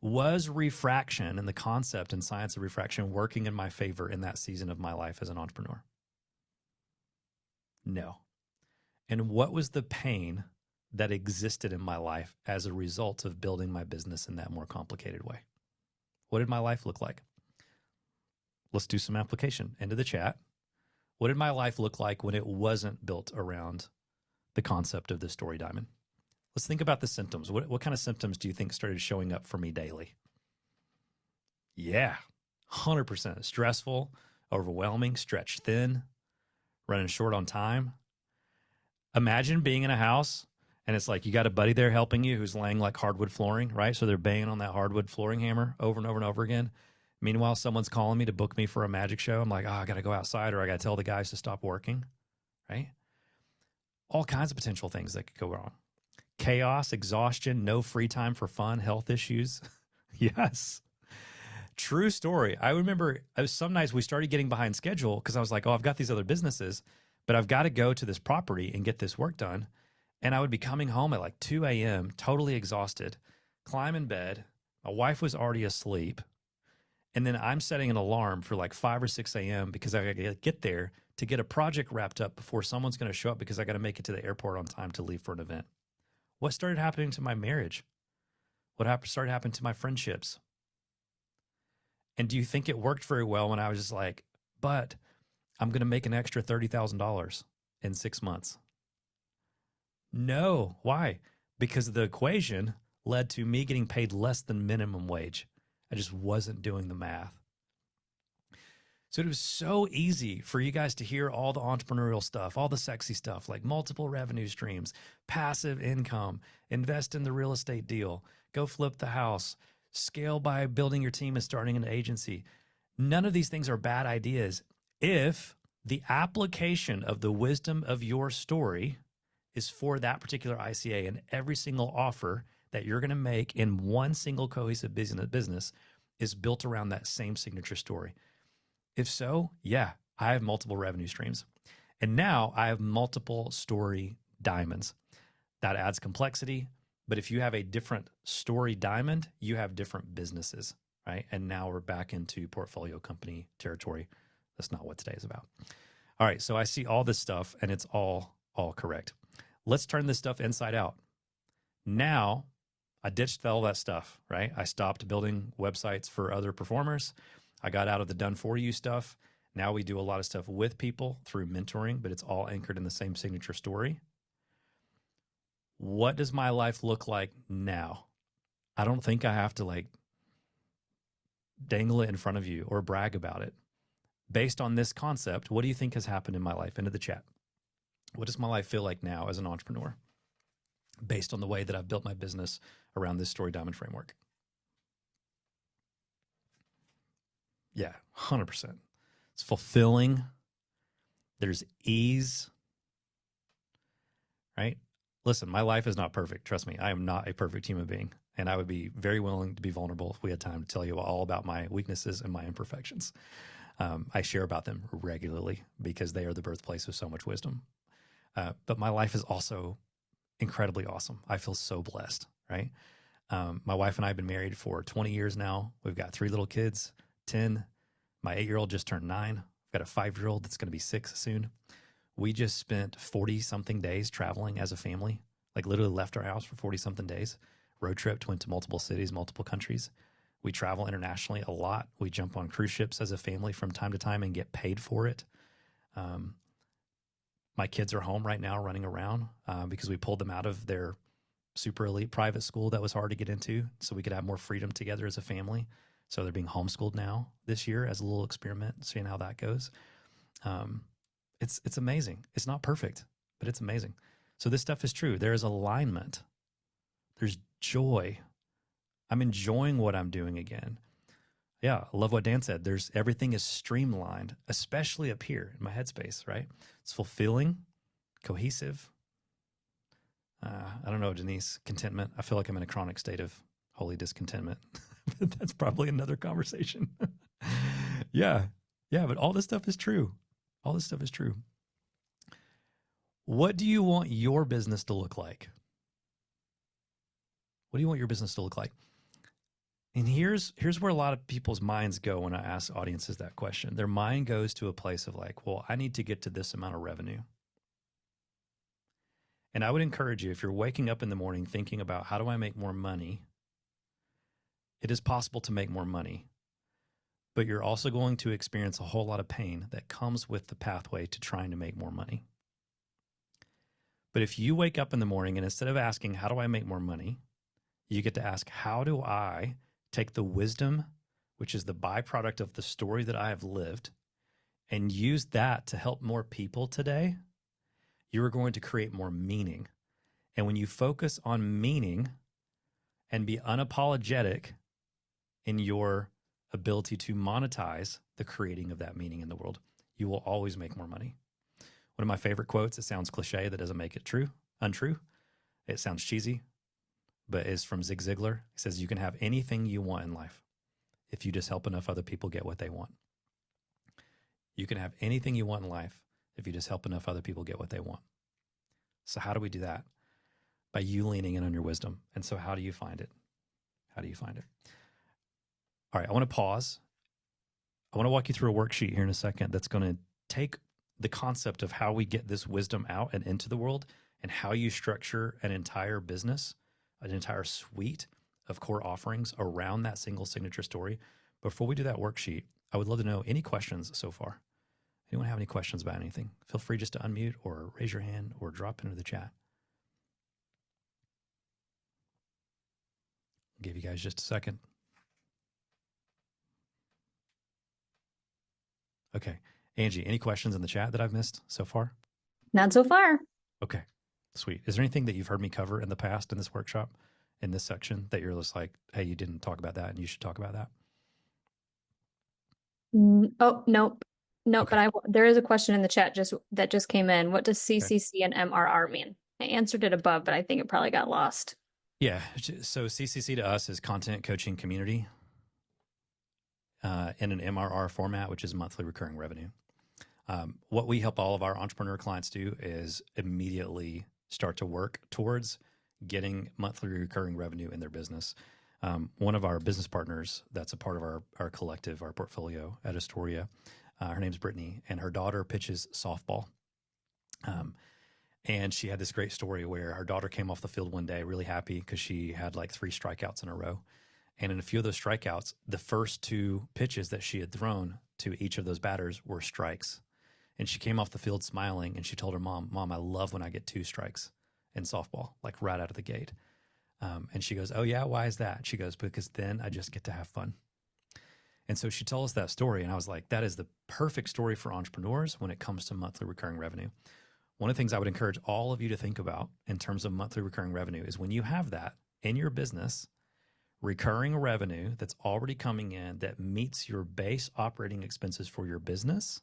Was refraction and the concept and science of refraction working in my favor in that season of my life as an entrepreneur? No. And what was the pain that existed in my life as a result of building my business in that more complicated way? What did my life look like? Let's do some application into the chat. What did my life look like when it wasn't built around the concept of the story diamond? Let's think about the symptoms. What kind of symptoms do you think started showing up for me daily? Yeah, 100%. Stressful, overwhelming, stretched thin, running short on time. Imagine being in a house and it's like you got a buddy there helping you who's laying like hardwood flooring, right? So they're banging on that hardwood flooring hammer over and over and over again. Meanwhile, someone's calling me to book me for a magic show. I'm like, oh, I got to go outside or I got to tell the guys to stop working, right? All kinds of potential things that could go wrong. Chaos, exhaustion, no free time for fun, health issues. Yes. True story. I remember some nights we started getting behind schedule because I was like, oh, I've got these other businesses, but I've got to go to this property and get this work done. And I would be coming home at like 2 a.m., totally exhausted, climb in bed. My wife was already asleep. And then I'm setting an alarm for like 5 or 6 a.m. because I got to get there to get a project wrapped up before someone's going to show up because I got to make it to the airport on time to leave for an event. What started happening to my marriage? What started happening to my friendships? And do you think it worked very well when I was just like, but I'm going to make an extra $30,000 in 6 months? No. Why? Because the equation led to me getting paid less than minimum wage. I just wasn't doing the math. So it was so easy for you guys to hear all the entrepreneurial stuff, all the sexy stuff like multiple revenue streams, passive income, invest in the real estate deal, go flip the house, scale by building your team and starting an agency. None of these things are bad ideas if the application of the wisdom of your story is for that particular ICA, and every single offer that you're going to make in one single cohesive business is built around that same signature story. If so, yeah, I have multiple revenue streams. And now I have multiple story diamonds. That adds complexity. But if you have a different story diamond, you have different businesses, right? And now we're back into portfolio company territory. That's not what today is about. All right, so I see all this stuff and it's all correct. Let's turn this stuff inside out. Now, I ditched all that stuff, right? I stopped building websites for other performers. I got out of the done for you stuff. Now we do a lot of stuff with people through mentoring, but it's all anchored in the same signature story. What does my life look like now? I don't think I have to like dangle it in front of you or brag about it. Based on this concept, what do you think has happened in my life? Into the chat. What does my life feel like now as an entrepreneur? Based on the way that I've built my business around this story diamond framework. Yeah, 100%. It's fulfilling. There's ease, right? Listen, my life is not perfect. Trust me, I am not a perfect human being. And I would be very willing to be vulnerable if we had time to tell you all about my weaknesses and my imperfections. I share about them regularly because they are the birthplace of so much wisdom. But my life is also incredibly awesome. I feel so blessed, right? My wife and I have been married for 20 years now. We've got 3 little kids, 10. My 8-year-old just turned 9. I've got a 5-year-old that's going to be 6 soon. We just spent 40-something days traveling as a family, like literally left our house for 40-something days, road tripped, went to multiple cities, multiple countries. We travel internationally a lot. We jump on cruise ships as a family from time to time and get paid for it. My kids are home right now running around because we pulled them out of their super elite private school that was hard to get into so we could have more freedom together as a family. So they're being homeschooled now this year as a little experiment, seeing how that goes. It's amazing. It's not perfect, but it's amazing. So this stuff is true. There is alignment. There's joy. I'm enjoying what I'm doing again. Yeah, I love what Dan said. Everything is streamlined, especially up here in my headspace, right? It's fulfilling, cohesive. I don't know, Denise, contentment. I feel like I'm in a chronic state of holy discontentment. That's probably another conversation. Yeah, but all this stuff is true. All this stuff is true. What do you want your business to look like? What do you want your business to look like? And here's where a lot of people's minds go when I ask audiences that question. Their mind goes to a place of like, well, I need to get to this amount of revenue. And I would encourage you, if you're waking up in the morning thinking about how do I make more money, it is possible to make more money, but you're also going to experience a whole lot of pain that comes with the pathway to trying to make more money. But if you wake up in the morning and instead of asking, how do I make more money, you get to ask, how do I take the wisdom, which is the byproduct of the story that I have lived, and use that to help more people today, you are going to create more meaning. And when you focus on meaning and be unapologetic in your ability to monetize the creating of that meaning in the world, you will always make more money. One of my favorite quotes, it sounds cliche, that doesn't make it untrue. It sounds cheesy, but is from Zig Ziglar. He says, you can have anything you want in life if you just help enough other people get what they want. You can have anything you want in life if you just help enough other people get what they want. So how do we do that? By you leaning in on your wisdom. And so how do you find it? How do you find it? All right, I want to pause. I want to walk you through a worksheet here in a second that's going to take the concept of how we get this wisdom out and into the world and how you structure an entire business, an entire suite of core offerings around that single signature story. Before we do that worksheet, I would love to know any questions so far. Anyone have any questions about anything? Feel free just to unmute or raise your hand or drop into the chat. I'll give you guys just a second. Okay. Angie, any questions in the chat that I've missed so far? Not so far. Okay, sweet. Is there anything that you've heard me cover in the past in this workshop in this section that you're just like, hey, you didn't talk about that and you should talk about that? Oh, nope. Nope, Okay. but there is a question in the chat that just came in. What does Okay. CCC and MRR mean? I answered it above, but I think it probably got lost. Yeah. So CCC to us is content coaching community in an MRR format, which is monthly recurring revenue. What we help all of our entrepreneur clients do is immediately start to work towards getting monthly recurring revenue in their business. One of our business partners that's a part of our collective, our portfolio at Istoria, her name's Brittany, and her daughter pitches softball. And she had this great story where her daughter came off the field one day really happy because she had like 3 strikeouts in a row. And in a few of those strikeouts, the first 2 pitches that she had thrown to each of those batters were strikes. And she came off the field smiling and she told her mom, Mom, I love when I get 2 strikes in softball, like right out of the gate. And she goes, oh, yeah, why is that? She goes, because then I just get to have fun. And so she told us that story. And I was like, that is the perfect story for entrepreneurs when it comes to monthly recurring revenue. One of the things I would encourage all of you to think about in terms of monthly recurring revenue is when you have that in your business, recurring revenue that's already coming in that meets your base operating expenses for your business,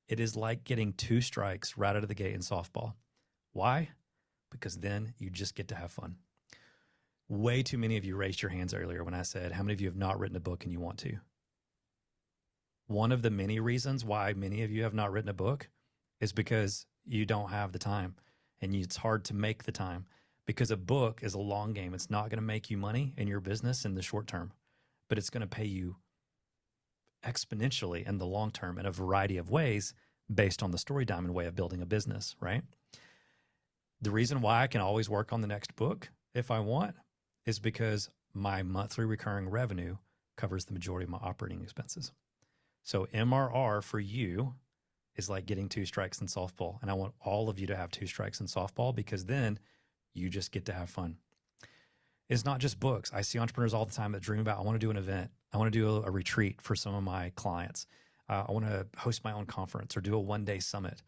it is like getting 2 strikes right out of the gate in softball. Why? Because then you just get to have fun. Way too many of you raised your hands earlier when I said, how many of you have not written a book and you want to? One of the many reasons why many of you have not written a book is because you don't have the time and it's hard to make the time because a book is a long game. It's not going to make you money in your business in the short term, but it's going to pay you exponentially in the long term in a variety of ways based on the story diamond way of building a business, right? The reason why I can always work on the next book if I want is because my monthly recurring revenue covers the majority of my operating expenses. So MRR for you is like getting 2 strikes in softball. And I want all of you to have 2 strikes in softball because then you just get to have fun. It's not just books. I see entrepreneurs all the time that dream about, I want to do an event. I want to do a retreat for some of my clients. I want to host my own conference or do a 1-day summit.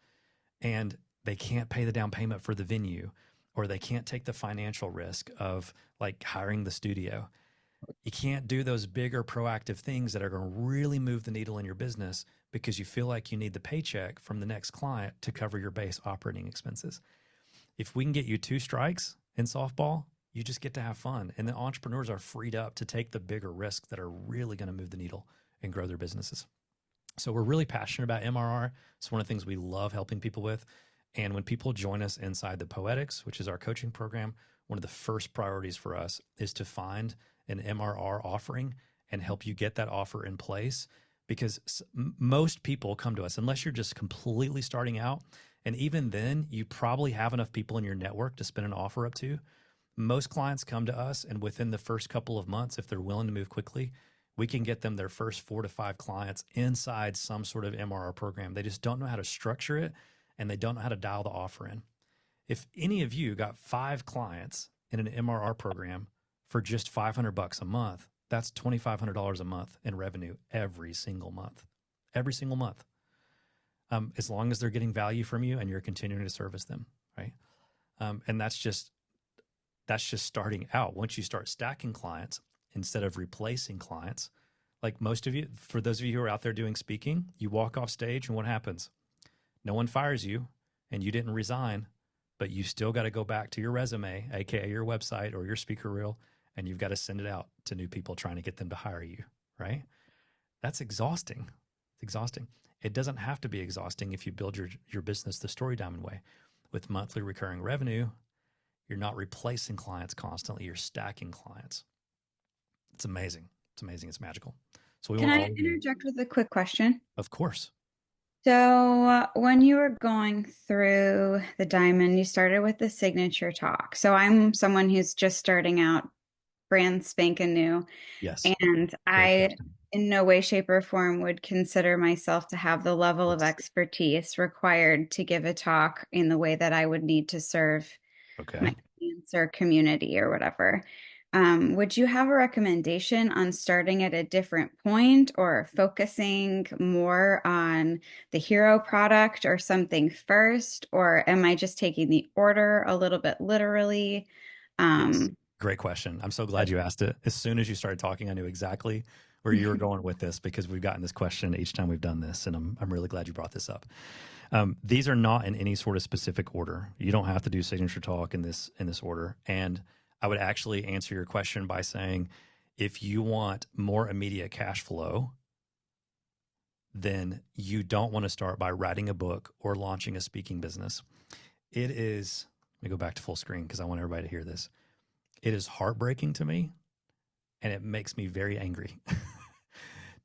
And they can't pay the down payment for the venue, or they can't take the financial risk of like hiring the studio. You can't do those bigger proactive things that are going to really move the needle in your business because you feel like you need the paycheck from the next client to cover your base operating expenses. If we can get you 2 strikes in softball, you just get to have fun. And the entrepreneurs are freed up to take the bigger risks that are really going to move the needle and grow their businesses. So we're really passionate about MRR. It's one of the things we love helping people with. And when people join us inside the Poetics, which is our coaching program, one of the first priorities for us is to find an MRR offering and help you get that offer in place. Because most people come to us, unless you're just completely starting out, and even then, you probably have enough people in your network to spin an offer up to. Most clients come to us, and within the first couple of months, if they're willing to move quickly, we can get them their first 4 to 5 clients inside some sort of MRR program. They just don't know how to structure it, and they don't know how to dial the offer in. If any of you got 5 clients in an MRR program for just $500 a month, that's $2,500 a month in revenue every single month. Every single month. As long as they're getting value from you and you're continuing to service them, right? And that's just starting out. Once you start stacking clients instead of replacing clients, like most of you, for those of you who are out there doing speaking, you walk off stage and what happens? No one fires you and you didn't resign, but you still got to go back to your resume, aka your website or your speaker reel, and you've got to send it out to new people trying to get them to hire you, right? That's exhausting. It's exhausting. It doesn't have to be exhausting if you build your business the Story Diamond way. With monthly recurring revenue, you're not replacing clients constantly, you're stacking clients. It's amazing. It's amazing. It's magical. So we Can want I all of you. interject with a quick question? Of course. So, when you were going through the diamond, you started with the signature talk. So, I'm someone who's just starting out, brand spanking new, Yes. and Great I, question. in no way, shape, or form, would consider myself to have the level of Yes. expertise required to give a talk in the way that I would need to serve my Okay. audience or community or whatever. Would you have a recommendation on starting at a different point or focusing more on the hero product or something first? Or am I just taking the order a little bit literally? Yes. Great question. I'm so glad you asked it. As soon as you started talking, I knew exactly where you were going with this, because we've gotten this question each time we've done this, and I'm really glad you brought this up. These are not in any sort of specific order. You don't have to do signature talk in this order. And I would actually answer your question by saying, if you want more immediate cash flow, then you don't want to start by writing a book or launching a speaking business. It is, let me go back to full screen because I want everybody to hear this. It is heartbreaking to me, and it makes me very angry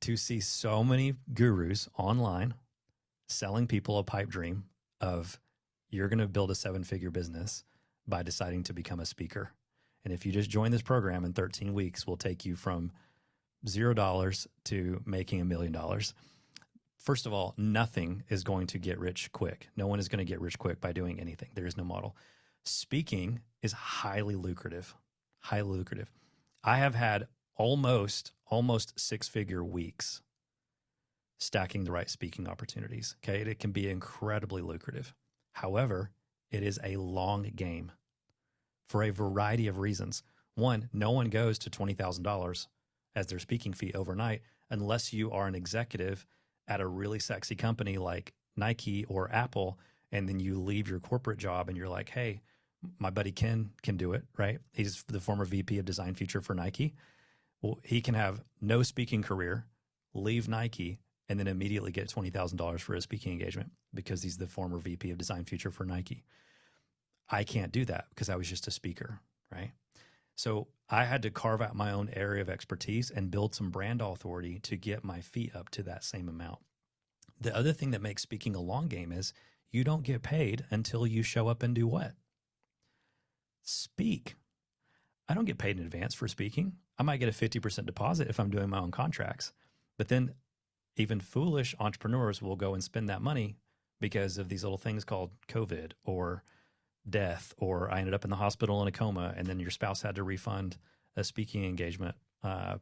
to see so many gurus online selling people a pipe dream of, you're going to build a 7-figure business by deciding to become a speaker. And if you just join this program in 13 weeks, we'll take you from $0 to making $1 million. First of all, nothing is going to get rich quick. No one is going to get rich quick by doing anything. There is no model. Speaking is highly lucrative. Highly lucrative. I have had almost 6-figure weeks stacking the right speaking opportunities. Okay. It can be incredibly lucrative. However, it is a long game for a variety of reasons. One, no one goes to $20,000 as their speaking fee overnight unless you are an executive at a really sexy company like Nike or Apple, and then you leave your corporate job and you're like, hey, my buddy Ken can do it, right? He's the former VP of design feature for Nike. Well, he can have no speaking career, leave Nike, and then immediately get $20,000 for a speaking engagement because he's the former VP of design feature for Nike. I can't do that because I was just a speaker, right? So I had to carve out my own area of expertise and build some brand authority to get my feet up to that same amount. The other thing that makes speaking a long game is you don't get paid until you show up and do what? Speak. I don't get paid in advance for speaking. I might get a 50% deposit if I'm doing my own contracts. But then even foolish entrepreneurs will go and spend that money because of these little things called COVID or death, or I ended up in the hospital in a coma, and then your spouse had to refund a speaking engagement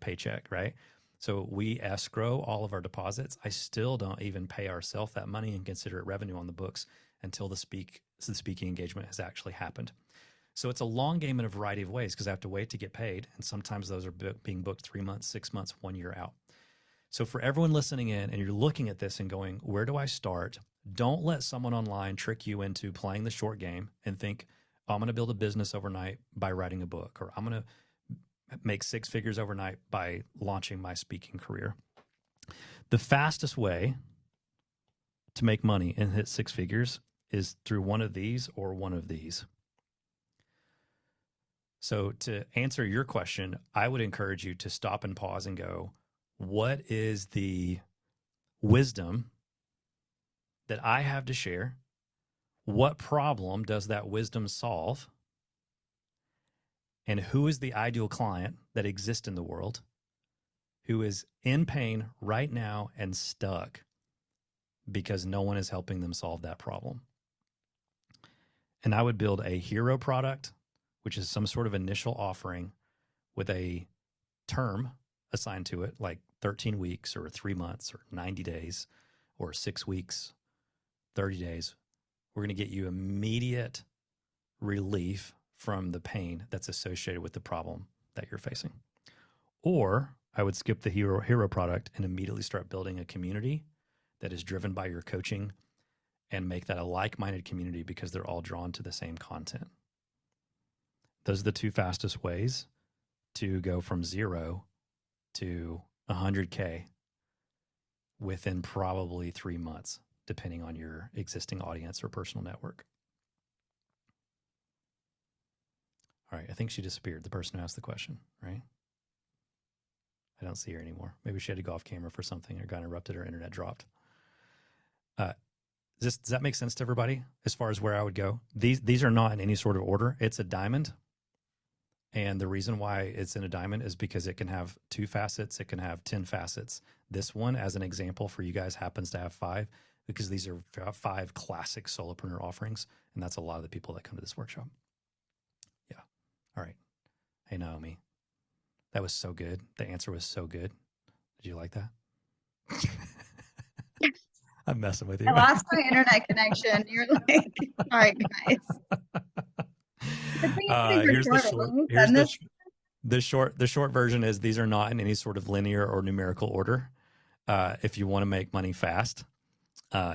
paycheck, right? So we escrow all of our deposits. I still don't even pay ourselves that money and consider it revenue on the books until the speaking engagement has actually happened. So it's a long game in a variety of ways because I have to wait to get paid. And sometimes those are being booked 3 months, 6 months, 1 year out. So for everyone listening in and you're looking at this and going, where do I start? Don't let someone online trick you into playing the short game and think, oh, I'm going to build a business overnight by writing a book, or I'm going to make 6 figures overnight by launching my speaking career. The fastest way to make money and hit 6 figures is through one of these or one of these. So to answer your question, I would encourage you to stop and pause and go, what is the wisdom that I have to share? What problem does that wisdom solve? And who is the ideal client that exists in the world who is in pain right now and stuck because no one is helping them solve that problem? And I would build a hero product, which is some sort of initial offering with a term assigned to it, like 13 weeks or 3 months or 90 days or 6 weeks, 30 days. We're going to get you immediate relief from the pain that's associated with the problem that you're facing. Or I would skip the hero product and immediately start building a community that is driven by your coaching and make that a like-minded community because they're all drawn to the same content. Those are the 2 fastest ways to go from 0 to 100K within probably 3 months, depending on your existing audience or personal network. All right, I think she disappeared, the person who asked the question, right? I don't see her anymore. Maybe she had to go off camera for something or got interrupted or internet dropped. Does that make sense to everybody as far as where I would go? These are not in any sort of order. It's a diamond. And the reason why it's in a diamond is because it can have 2 facets. It can have 10 facets. This one, as an example for you guys, happens to have 5 because these are 5 classic solopreneur offerings. And that's a lot of the people that come to this workshop. Yeah. All right. Hey, Naomi. That was so good. The answer was so good. Did you like that? I'm messing with you. I lost my internet connection. You're like, all right, guys. The thing is, these are Here's the short. short. When you Here's send this, the short version is these are not in any sort of linear or numerical order. If you want to make money fast,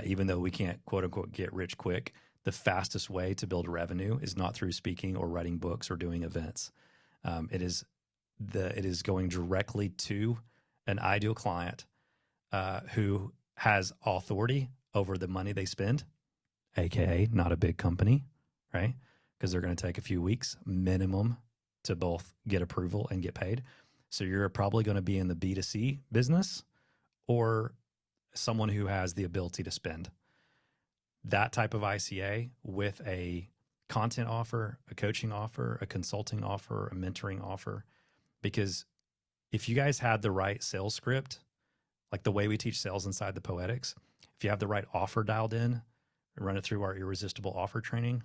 even though we can't quote unquote get rich quick, the fastest way to build revenue is not through speaking or writing books or doing events. It is going directly to an ideal client who has authority over the money they spend, aka not a big company, right? Because they're going to take a few weeks minimum to both get approval and get paid. So you're probably going to be in the B2C business or someone who has the ability to spend. That type of ICA with a content offer, a coaching offer, a consulting offer, a mentoring offer. Because if you guys had the right sales script, like the way we teach sales inside the Poetics, if you have the right offer dialed in, run it through our irresistible offer training,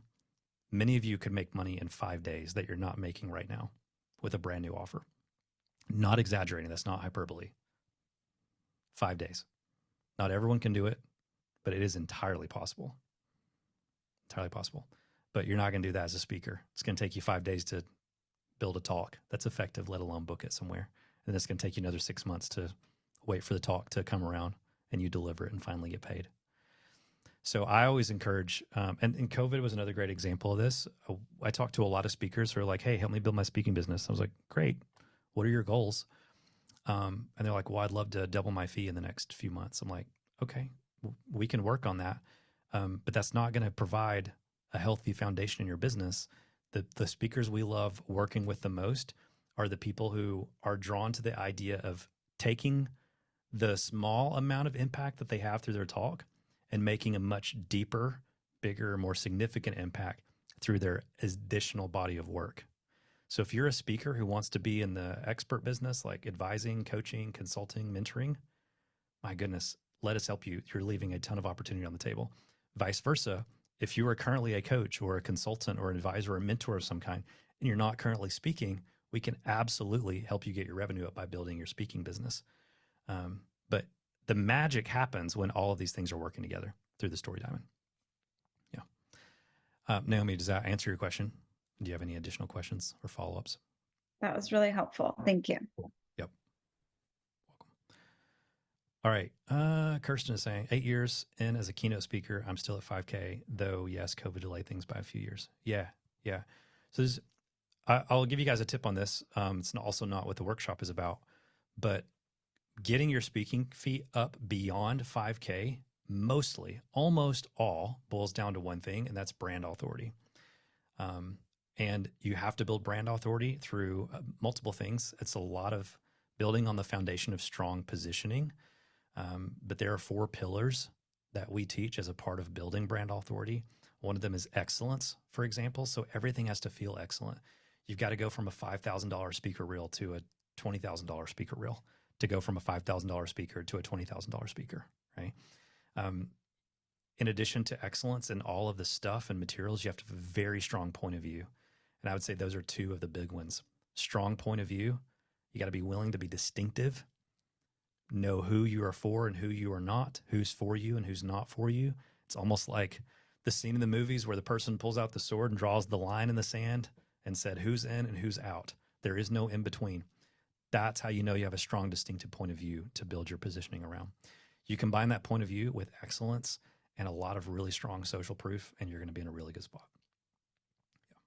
many of you could make money in 5 days that you're not making right now with a brand new offer. Not exaggerating. That's not hyperbole. 5 days. Not everyone can do it, but it is entirely possible. Entirely possible. But you're not going to do that as a speaker. It's going to take you 5 days to build a talk that's effective, let alone book it somewhere. And it's going to take you another 6 months to wait for the talk to come around and you deliver it and finally get paid. So I always encourage, and COVID was another great example of this. I talked to a lot of speakers who are like, hey, help me build my speaking business. I was like, great. What are your goals? And they're like, well, I'd love to double my fee in the next few months. I'm like, okay, we can work on that. But that's not going to provide a healthy foundation in your business. The speakers we love working with the most are the people who are drawn to the idea of taking the small amount of impact that they have through their talk and making a much deeper, bigger, more significant impact through their additional body of work. So if you're a speaker who wants to be in the expert business, like advising, coaching, consulting, mentoring, my goodness, let us help you. You're leaving a ton of opportunity on the table. Vice versa, if you are currently a coach or a consultant or an advisor or a mentor of some kind, and you're not currently speaking, we can absolutely help you get your revenue up by building your speaking business. But the magic happens when all of these things are working together through the story diamond. Yeah. Naomi, does that answer your question? Do you have any additional questions or follow-ups? that was really helpful. Thank you. Cool. Yep. Welcome. All right. Kirsten is saying 8 years in as a keynote speaker, I'm still at 5K, though, yes, COVID delayed things by a few years. Yeah. So I'll give you guys a tip on this. It's also not what the workshop is about, but getting your speaking fee up beyond 5K, mostly, almost all, boils down to one thing, and that's brand authority. And you have to build brand authority through multiple things. It's a lot of building on the foundation of strong positioning. But there are 4 pillars that we teach as a part of building brand authority. One of them is excellence, for example. So everything has to feel excellent. You've got to go from a $5,000 speaker reel to a $20,000 speaker reel, to go from a $5,000 speaker to a $20,000 speaker, right? In addition to excellence in all of the stuff and materials, you have to have a very strong point of view. And I would say those are 2 of the big ones. Strong point of view. You got to be willing to be distinctive, know who you are for and who you are not, who's for you and who's not for you. It's almost like the scene in the movies where the person pulls out the sword and draws the line in the sand and said, who's in and who's out. There is no in between. That's how you know you have a strong, distinctive point of view to build your positioning around. You combine that point of view with excellence and a lot of really strong social proof, and you're going to be in a really good spot. Yeah.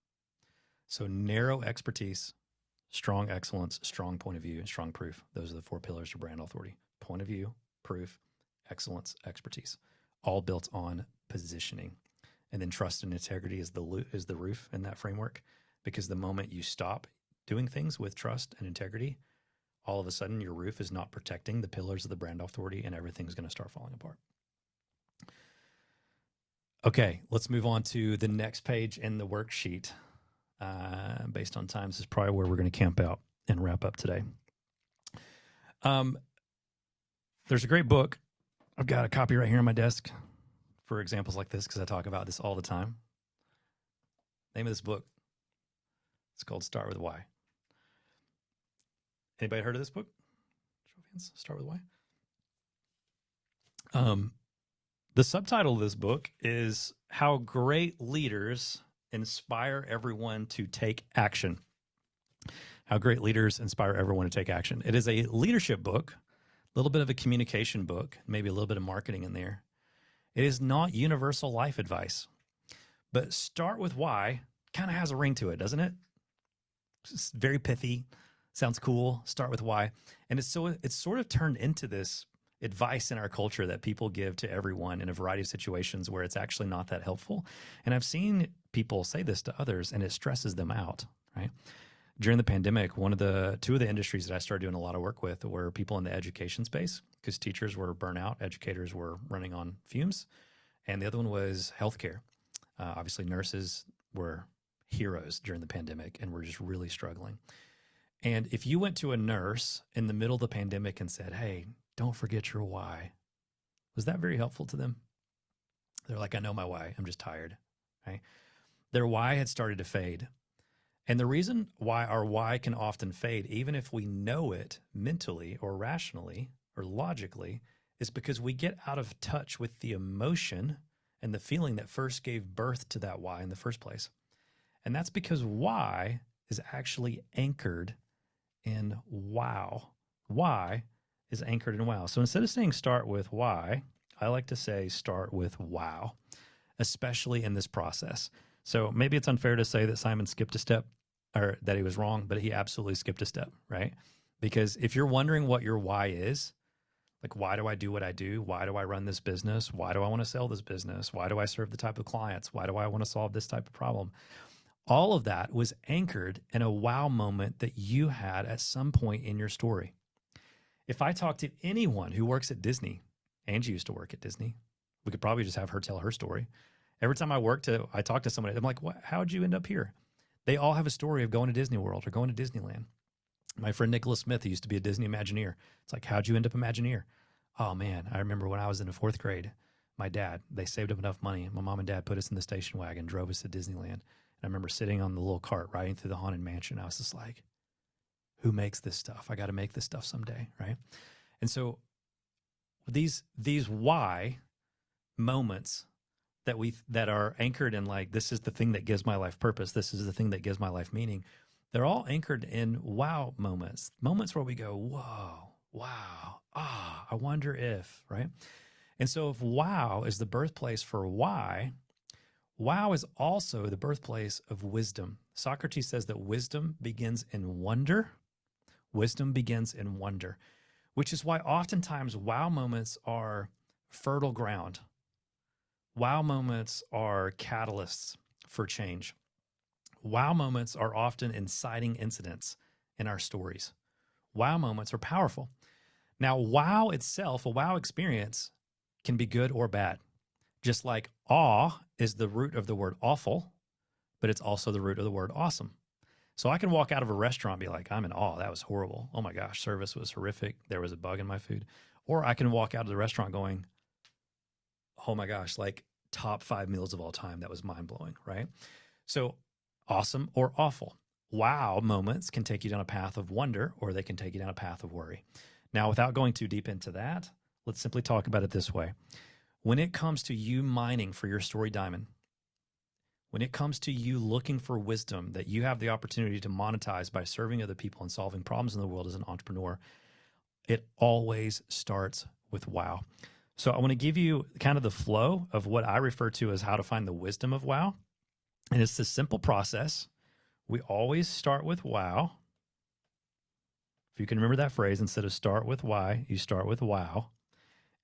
So narrow expertise, strong excellence, strong point of view, and strong proof. Those are the 4 pillars to brand authority. Point of view, proof, excellence, expertise, all built on positioning. And then trust and integrity is the roof in that framework, because the moment you stop doing things with trust and integrity, all of a sudden your roof is not protecting the pillars of the brand authority and everything's going to start falling apart. Okay, let's move on to the next page in the worksheet. Based on time, this is probably where we're going to camp out and wrap up today. There's a great book. I've got a copy right here on my desk for examples like this because I talk about this all the time. Name of this book, it's called Start With Why. Anybody heard of this book? Show of hands. Start With Why. The subtitle of this book is How Great Leaders inspire everyone to take action. How great leaders inspire everyone to take action. It is a leadership book, a little bit of a communication book, maybe a little bit of marketing in there. It is not universal life advice, but start with why kind of has a ring to it, doesn't it? It's very pithy, sounds cool. Start with why. And it's sort of turned into this advice in our culture that people give to everyone in a variety of situations where it's actually not that helpful. And I've seen people say this to others and it stresses them out, right? During the pandemic, two of the industries that I started doing a lot of work with were people in the education space, because teachers were burnt out, educators were running on fumes. And the other one was healthcare. Obviously, nurses were heroes during the pandemic and were just really struggling. And if you went to a nurse in the middle of the pandemic and said, hey, don't forget your why, was that very helpful to them? They're like, I know my why. I'm just tired, right? Their why had started to fade. And the reason why our why can often fade, even if we know it mentally or rationally or logically, is because we get out of touch with the emotion and the feeling that first gave birth to that why in the first place. And that's because why is actually anchored in wow. Why is anchored in wow. So instead of saying start with why, I like to say start with wow, especially in this process. So maybe it's unfair to say that Simon skipped a step or that he was wrong, but he absolutely skipped a step, right? Because if you're wondering what your why is, like, why do I do what I do? Why do I run this business? Why do I want to sell this business? Why do I serve the type of clients? Why do I want to solve this type of problem? All of that was anchored in a wow moment that you had at some point in your story. If I talk to anyone who works at Disney, Angie used to work at Disney, we could probably just have her tell her story. Every time I talk to somebody, I'm like, how'd you end up here? They all have a story of going to Disney World or going to Disneyland. My friend Nicholas Smith, he used to be a Disney Imagineer. It's like, how'd you end up Imagineer? Oh man, I remember when I was in the 4th grade, they saved up enough money. My mom and dad put us in the station wagon, drove us to Disneyland. And I remember sitting on the little cart riding through the Haunted Mansion. I was just like, who makes this stuff? I got to make this stuff someday, right? And so these why moments that are anchored in, like, this is the thing that gives my life purpose, this is the thing that gives my life meaning, they're all anchored in wow moments where we go, whoa, wow, I wonder if, right? And so if wow is the birthplace for why, wow is also the birthplace of wisdom. Socrates says that wisdom begins in wonder. Wisdom begins in wonder, which is why oftentimes wow moments are fertile ground. Wow moments are catalysts for change. Wow moments are often inciting incidents in our stories. Wow moments are powerful. Now, wow itself, a wow experience, can be good or bad. Just like awe is the root of the word awful, but it's also the root of the word awesome. So I can walk out of a restaurant and be like, I'm in awe. That was horrible. Oh my gosh, service was horrific. There was a bug in my food. Or I can walk out of the restaurant going, oh my gosh, like top 5 meals of all time. That was mind blowing, right? So awesome or awful. Wow moments can take you down a path of wonder, or they can take you down a path of worry. Now, without going too deep into that, let's simply talk about it this way. When it comes to you mining for your story diamond, when it comes to you looking for wisdom that you have the opportunity to monetize by serving other people and solving problems in the world as an entrepreneur, it always starts with wow. So I want to give you kind of the flow of what I refer to as how to find the wisdom of wow. And it's this simple process. We always start with wow. If you can remember that phrase, instead of start with why, you start with wow.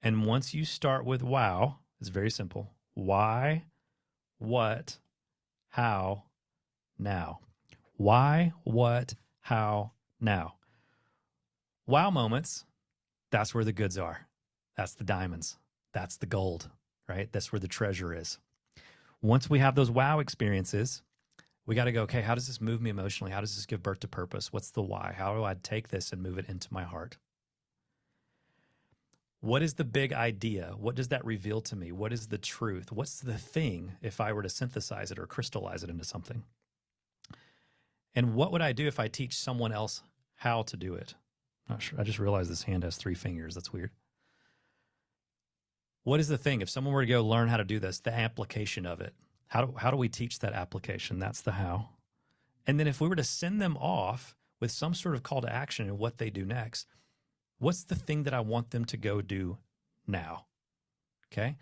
And once you start with wow, it's very simple. Why, what, how, now. Why, what, how, now. Wow moments, that's where the goods are. That's the diamonds. That's the gold, right? That's where the treasure is. Once we have those wow experiences, we got to go, okay, how does this move me emotionally? How does this give birth to purpose? What's the why? How do I take this and move it into my heart? What is the big idea? What does that reveal to me? What is the truth? What's the thing if I were to synthesize it or crystallize it into something? And what would I do if I teach someone else how to do it? Not sure. I just realized this hand has 3 fingers. That's weird. What is the thing? If someone were to go learn how to do this, the application of it, How do we teach that application? That's the how. And then if we were to send them off with some sort of call to action and what they do next, what's the thing that I want them to go do now? Okay.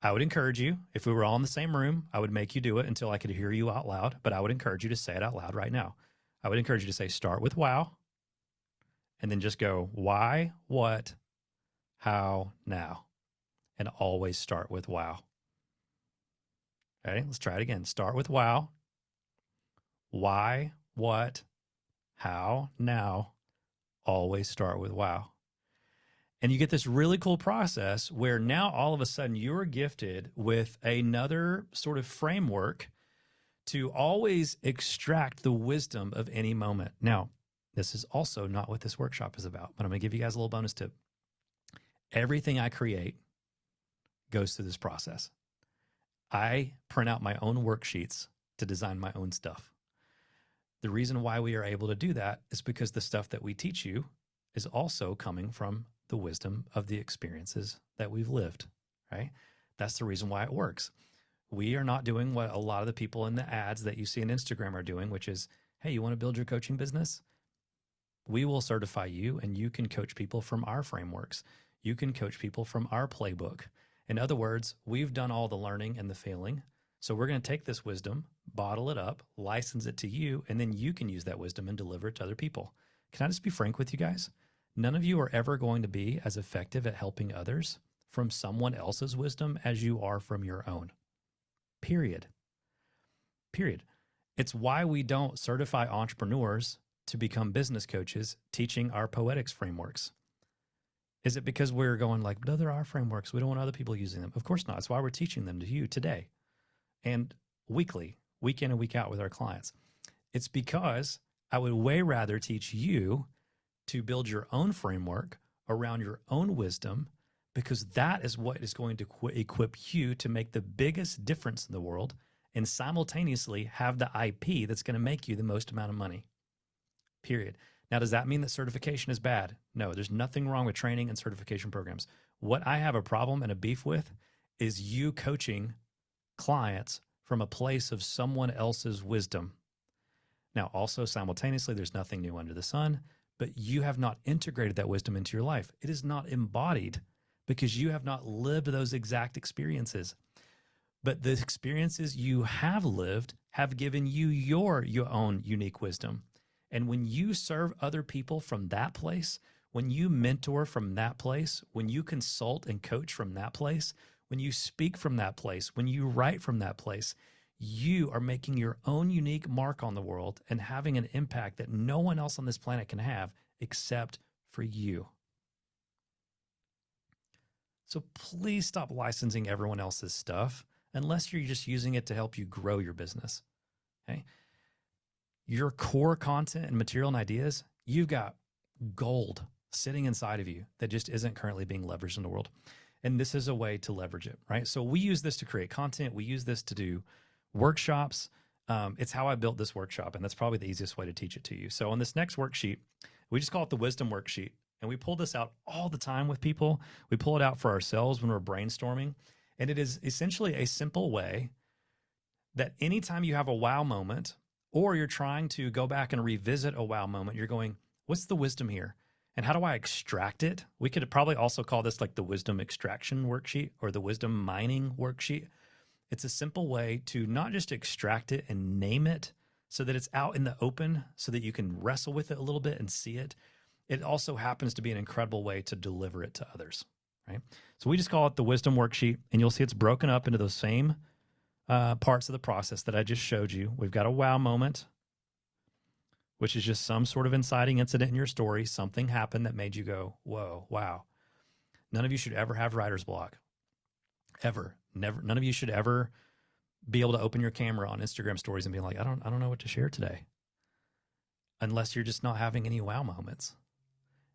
I would encourage you, if we were all in the same room, I would make you do it until I could hear you out loud, but I would encourage you to say it out loud right now. I would encourage you to say, start with wow, and then just go, why, what, how, now, and always start with wow. Okay, let's try it again. Start with wow, why, what, how, now, always start with wow. And you get this really cool process where now all of a sudden you're gifted with another sort of framework to always extract the wisdom of any moment. Now, this is also not what this workshop is about, but I'm going to give you guys a little bonus tip. Everything I create goes through this process. I print out my own worksheets to design my own stuff. The reason why we are able to do that is because the stuff that we teach you is also coming from the wisdom of the experiences that we've lived, right? That's the reason why it works. We are not doing what a lot of the people in the ads that you see on Instagram are doing, which is, hey, you want to build your coaching business? We will certify you and you can coach people from our frameworks. You can coach people from our playbook. In other words, we've done all the learning and the failing. So we're going to take this wisdom, bottle it up, license it to you, and then you can use that wisdom and deliver it to other people. Can I just be frank with you guys? None of you are ever going to be as effective at helping others from someone else's wisdom as you are from your own. Period. Period. It's why we don't certify entrepreneurs to become business coaches teaching our poetics frameworks. Is it because we're going like, no, there are frameworks. We don't want other people using them. Of course not. It's why we're teaching them to you today and weekly, week in and week out with our clients. It's because I would way rather teach you to build your own framework around your own wisdom, because that is what is going to equip you to make the biggest difference in the world and simultaneously have the IP that's going to make you the most amount of money. Period. Now, does that mean that certification is bad? No, there's nothing wrong with training and certification programs. What I have a problem and a beef with is you coaching clients from a place of someone else's wisdom. Now, also simultaneously, there's nothing new under the sun, but you have not integrated that wisdom into your life. It is not embodied because you have not lived those exact experiences. But the experiences you have lived have given you your own unique wisdom. And when you serve other people from that place, when you mentor from that place, when you consult and coach from that place, when you speak from that place, when you write from that place, you are making your own unique mark on the world and having an impact that no one else on this planet can have except for you. So please stop licensing everyone else's stuff unless you're just using it to help you grow your business. Okay? Your core content and material and ideas, you've got gold sitting inside of you that just isn't currently being leveraged in the world. And this is a way to leverage it, right? So we use this to create content. We use this to do workshops. It's how I built this workshop, and that's probably the easiest way to teach it to you. So on this next worksheet, we just call it the wisdom worksheet. And we pull this out all the time with people. We pull it out for ourselves when we're brainstorming. And it is essentially a simple way that anytime you have a wow moment, or you're trying to go back and revisit a wow moment, you're going, what's the wisdom here? And how do I extract it? We could probably also call this like the wisdom extraction worksheet or the wisdom mining worksheet. It's a simple way to not just extract it and name it so that it's out in the open so that you can wrestle with it a little bit and see it. It also happens to be an incredible way to deliver it to others, right? So we just call it the wisdom worksheet, and you'll see it's broken up into those same parts of the process that I just showed you. We've got a wow moment, which is just some sort of inciting incident in your story. Something happened that made you go, whoa, wow. None of you should ever have writer's block. Ever. Never. None of you should ever be able to open your camera on Instagram stories and be like, I don't know what to share today. Unless you're just not having any wow moments.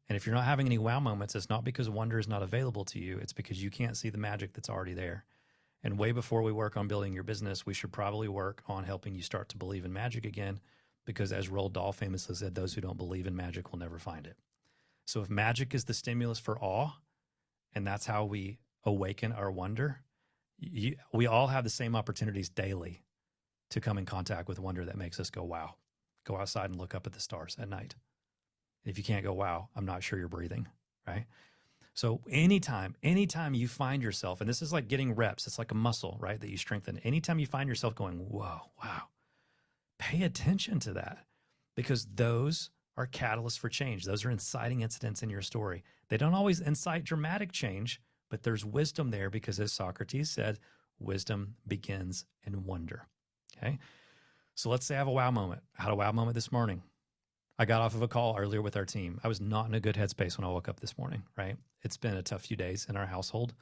And if you're not having any wow moments, it's not because wonder is not available to you. It's because you can't see the magic that's already there. And way before we work on building your business, we should probably work on helping you start to believe in magic again. Because as Roald Dahl famously said, those who don't believe in magic will never find it. So if magic is the stimulus for awe, and that's how we awaken our wonder, We all have the same opportunities daily to come in contact with wonder that makes us go, wow. Go outside and look up at the stars at night. If you can't go, wow, I'm not sure you're breathing, right? So anytime you find yourself, and this is like getting reps, it's like a muscle, right, that you strengthen. Anytime you find yourself going, whoa, wow, pay attention to that, because those are catalysts for change. Those are inciting incidents in your story. They don't always incite dramatic change, but there's wisdom there, because as Socrates said, wisdom begins in wonder. Okay. So let's say I have a wow moment. I had a wow moment this morning. I got off of a call earlier with our team. I was not in a good headspace when I woke up this morning, right? It's been a tough few days in our household.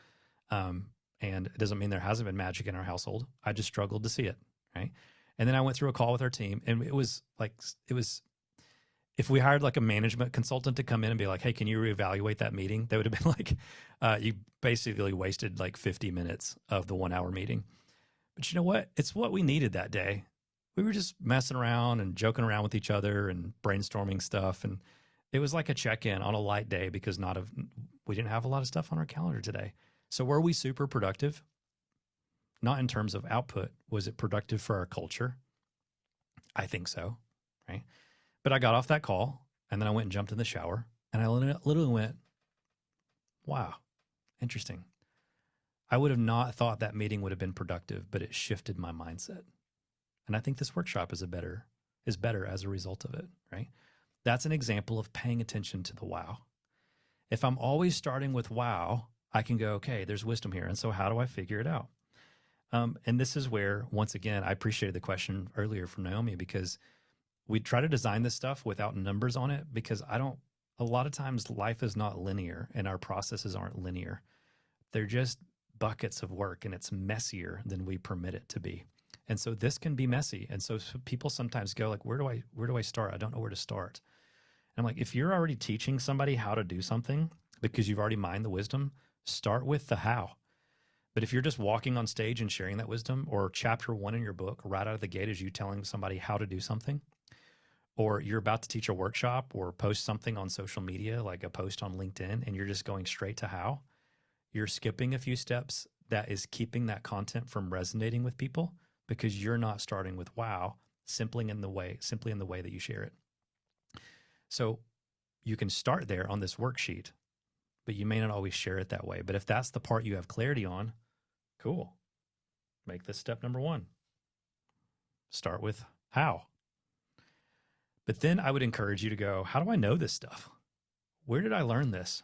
And it doesn't mean there hasn't been magic in our household. I just struggled to see it, right? And then I went through a call with our team, and it was if we hired like a management consultant to come in and be like, hey, can you reevaluate that meeting? They would have been like, you basically wasted like 50 minutes of the 1 hour meeting. But you know what? It's what we needed that day. We were just messing around and joking around with each other and brainstorming stuff. And it was like a check-in on a light day, because we didn't have a lot of stuff on our calendar today. So were we super productive? Not in terms of output. Was it productive for our culture? I think so, right? But I got off that call, and then I went and jumped in the shower, and I literally went, wow, interesting. I would have not thought that meeting would have been productive, but it shifted my mindset. And I think this workshop is better as a result of it, right? That's an example of paying attention to the wow. If I'm always starting with wow, I can go, okay, there's wisdom here. And so how do I figure it out? And this is where, once again, I appreciated the question earlier from Naomi, because we try to design this stuff without numbers on it, because a lot of times life is not linear and our processes aren't linear. They're just buckets of work, and it's messier than we permit it to be. And so this can be messy. And so people sometimes go like, where do I start? I don't know where to start. And I'm like, if you're already teaching somebody how to do something because you've already mined the wisdom, start with the how. But if you're just walking on stage and sharing that wisdom, or chapter 1 in your book right out of the gate is you telling somebody how to do something, or you're about to teach a workshop or post something on social media, like a post on LinkedIn, and you're just going straight to how, you're skipping a few steps that is keeping that content from resonating with people, because you're not starting with wow, simply in the way that you share it. So you can start there on this worksheet, but you may not always share it that way. But if that's the part you have clarity on, cool. Make this step number 1. Start with how. But then I would encourage you to go, how do I know this stuff? Where did I learn this?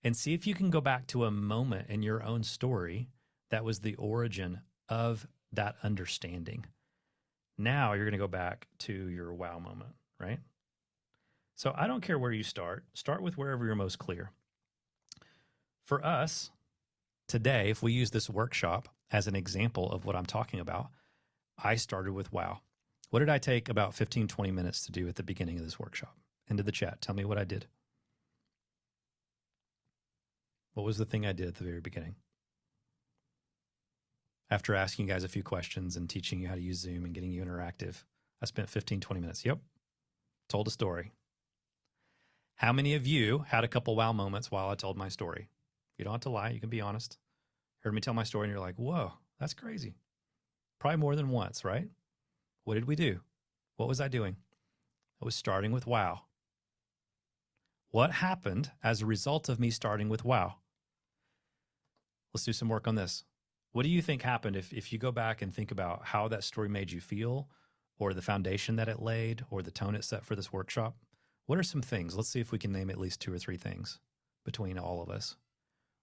And see if you can go back to a moment in your own story that was the origin of that understanding. Now you're going to go back to your wow moment, right? So I don't care where you start. Start with wherever you're most clear. For us today, if we use this workshop as an example of what I'm talking about, I started with wow. What did I take about 15, 20 minutes to do at the beginning of this workshop? Into the chat. Tell me what I did. What was the thing I did at the very beginning? After asking you guys a few questions and teaching you how to use Zoom and getting you interactive, I spent 15, 20 minutes. Yep. Told a story. How many of you had a couple wow moments while I told my story? You don't have to lie. You can be honest. Heard me tell my story and you're like, whoa, that's crazy. Probably more than once, right? What did we do? What was I doing? I was starting with wow. What happened as a result of me starting with wow? Let's do some work on this. What do you think happened if you go back and think about how that story made you feel, or the foundation that it laid, or the tone it set for this workshop? What are some things? Let's see if we can name at least 2 or 3 things between all of us.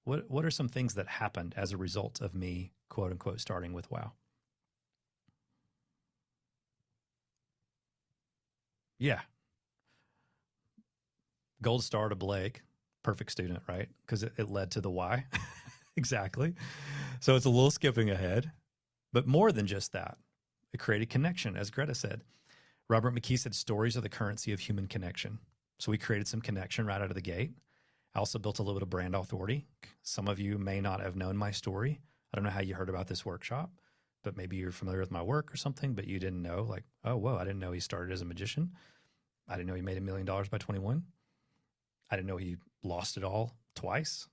What are some things that happened as a result of me, quote unquote, starting with wow? Yeah. Gold star to Blake. Perfect student, right? Because it led to the why. Exactly. So it's a little skipping ahead, but more than just that. It created connection, as Greta said. Robert McKee said stories are the currency of human connection. So we created some connection right out of the gate. I also built a little bit of brand authority. Some of you may not have known my story. I don't know how you heard about this workshop, but maybe you're familiar with my work or something, but you didn't know, like, oh, whoa, I didn't know he started as a magician. I didn't know he made $1 million by 21. I didn't know he lost it all twice.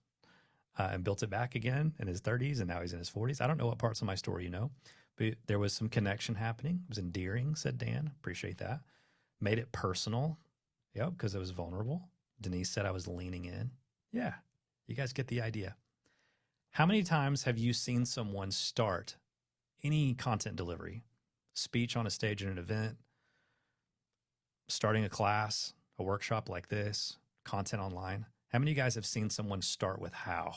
and built it back again in his 30s, and now he's in his 40s. I don't know what parts of my story you know, but there was some connection happening. It was endearing, said Dan. Appreciate that. Made it personal. Yep, because it was vulnerable. Denise said I was leaning in. Yeah, you guys get the idea. How many times have you seen someone start any content delivery, speech on a stage at an event, starting a class, a workshop like this, content online? How many of you guys have seen someone start with how?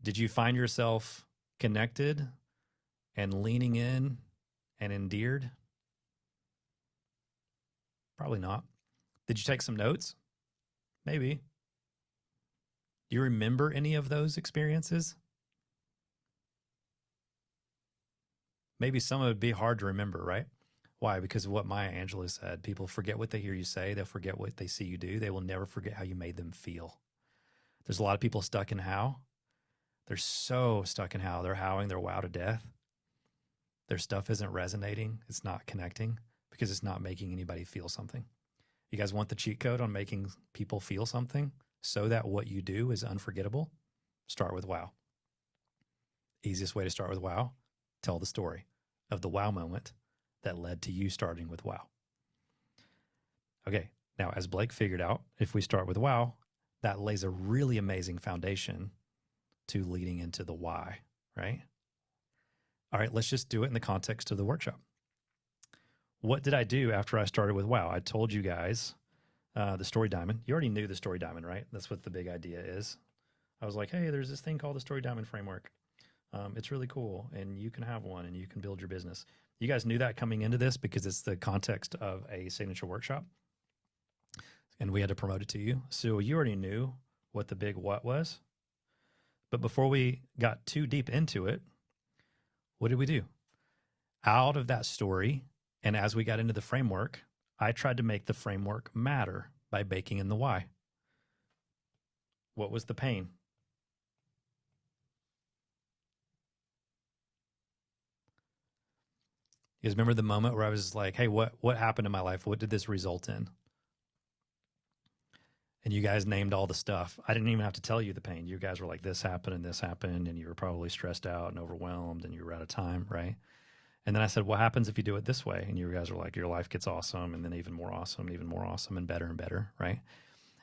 Did you find yourself connected and leaning in and endeared? Probably not. Did you take some notes? Maybe. Do you remember any of those experiences? Maybe some of it would be hard to remember, right? Why? Because of what Maya Angelou said. People forget what they hear you say. They'll forget what they see you do. They will never forget how you made them feel. There's a lot of people stuck in how. They're so stuck in how. They're howing their wow to death. Their stuff isn't resonating. It's not connecting because it's not making anybody feel something. You guys want the cheat code on making people feel something so that what you do is unforgettable? Start with wow. Easiest way to start with wow, tell the story of the wow moment that led to you starting with wow. Okay, now as Blake figured out, if we start with wow, that lays a really amazing foundation to leading into the why, right? All right, let's just do it in the context of the workshop. What did I do after I started with wow? I told you guys the story diamond. You already knew the story diamond, right? That's what the big idea is. I was like, hey, there's this thing called the story diamond framework. It's really cool, and you can have one, and you can build your business. You guys knew that coming into this because it's the context of a signature workshop, and we had to promote it to you. So you already knew what the big what was. But before we got too deep into it, what did we do? Out of that story, and as we got into the framework, I tried to make the framework matter by baking in the why. What was the pain? You guys remember the moment where I was like, hey, what happened in my life? What did this result in? And you guys named all the stuff. I didn't even have to tell you the pain. You guys were like, this happened, and you were probably stressed out and overwhelmed, and you were out of time, right? And then I said, what happens if you do it this way? And you guys were like, your life gets awesome, and then even more awesome, and better, right?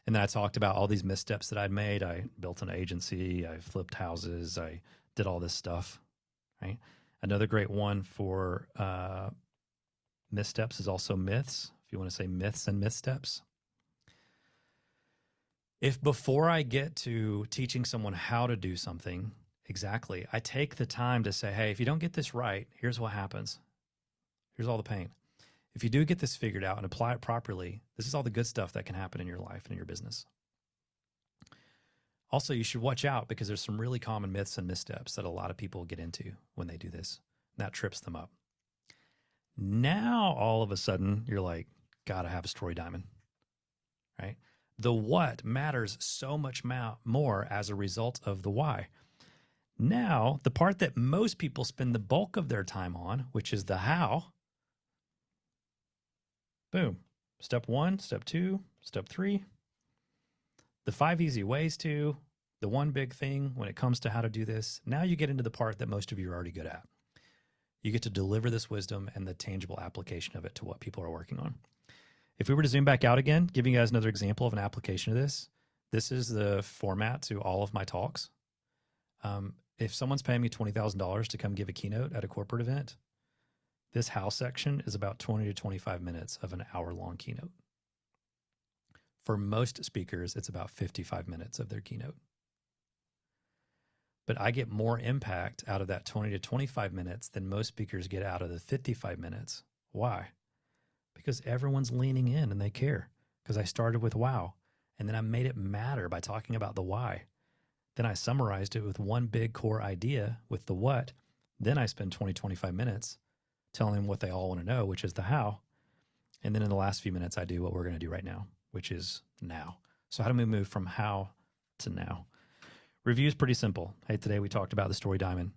And then I talked about all these missteps that I'd made. I built an agency. I flipped houses. I did all this stuff, right? Another great one for missteps is also myths, if you want to say myths and missteps. If before I get to teaching someone how to do something exactly, I take the time to say, hey, if you don't get this right, here's what happens. Here's all the pain. If you do get this figured out and apply it properly, this is all the good stuff that can happen in your life and in your business. Also, you should watch out because there's some really common myths and missteps that a lot of people get into when they do this. And that trips them up. Now, all of a sudden, you're like, gotta have a story diamond, right? The what matters so much more as a result of the why. Now, the part that most people spend the bulk of their time on, which is the how, boom. Step 1, step 2, step 3. The 5 easy ways to, the one big thing when it comes to how to do this. Now you get into the part that most of you are already good at. You get to deliver this wisdom and the tangible application of it to what people are working on. If we were to zoom back out again, giving you guys another example of an application of this, this is the format to all of my talks. If someone's paying me $20,000 to come give a keynote at a corporate event, this how section is about 20 to 25 minutes of an hour-long keynote. For most speakers, it's about 55 minutes of their keynote. But I get more impact out of that 20 to 25 minutes than most speakers get out of the 55 minutes. Why? Because everyone's leaning in and they care. Because I started with wow, and then I made it matter by talking about the why. Then I summarized it with one big core idea with the what. Then I spend 20, 25 minutes telling them what they all want to know, which is the how. And then in the last few minutes, I do what we're going to do right now, which is now. So how do we move from how to now? Review is pretty simple. Hey, today we talked about the story diamond.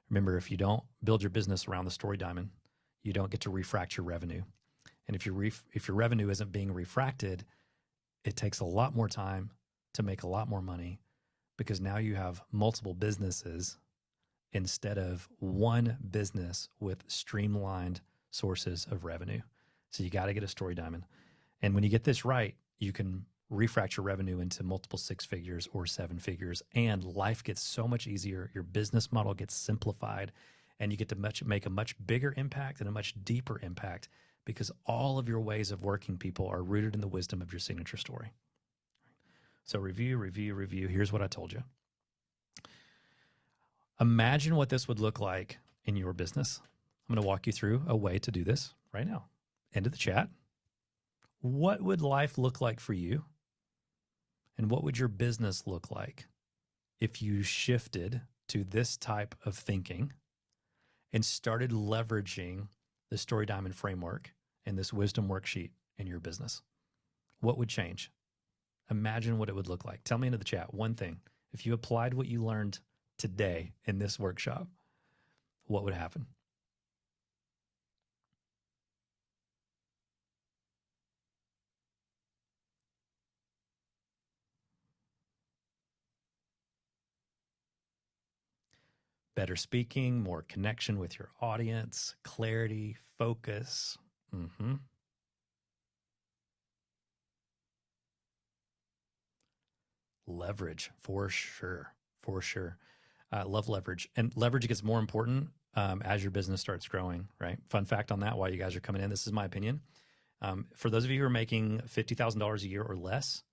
Remember, if you don't build your business around the story diamond, you don't get to refract your revenue. And if your revenue isn't being refracted, it takes a lot more time, to make a lot more money because now you have multiple businesses instead of one business with streamlined sources of revenue. So you got to get a story diamond. And when you get this right, you can refract your revenue into multiple 6 figures or 7 figures, and life gets so much easier. Your business model gets simplified, and you get to make a much bigger impact and a much deeper impact because all of your ways of working, people, are rooted in the wisdom of your signature story. So review. Here's what I told you. Imagine what this would look like in your business. I'm going to walk you through a way to do this right now. Into the chat. What would life look like for you? And what would your business look like if you shifted to this type of thinking and started leveraging the Story Diamond framework and this wisdom worksheet in your business? What would change? Imagine what it would look like. Tell me into the chat one thing. If you applied what you learned today in this workshop, what would happen? Better speaking, more connection with your audience, clarity, focus. Leverage, for sure. Love leverage. And leverage gets more important as your business starts growing, right? Fun fact on that, while you guys are coming in, this is my opinion. For those of you who are making $50,000 a year or less,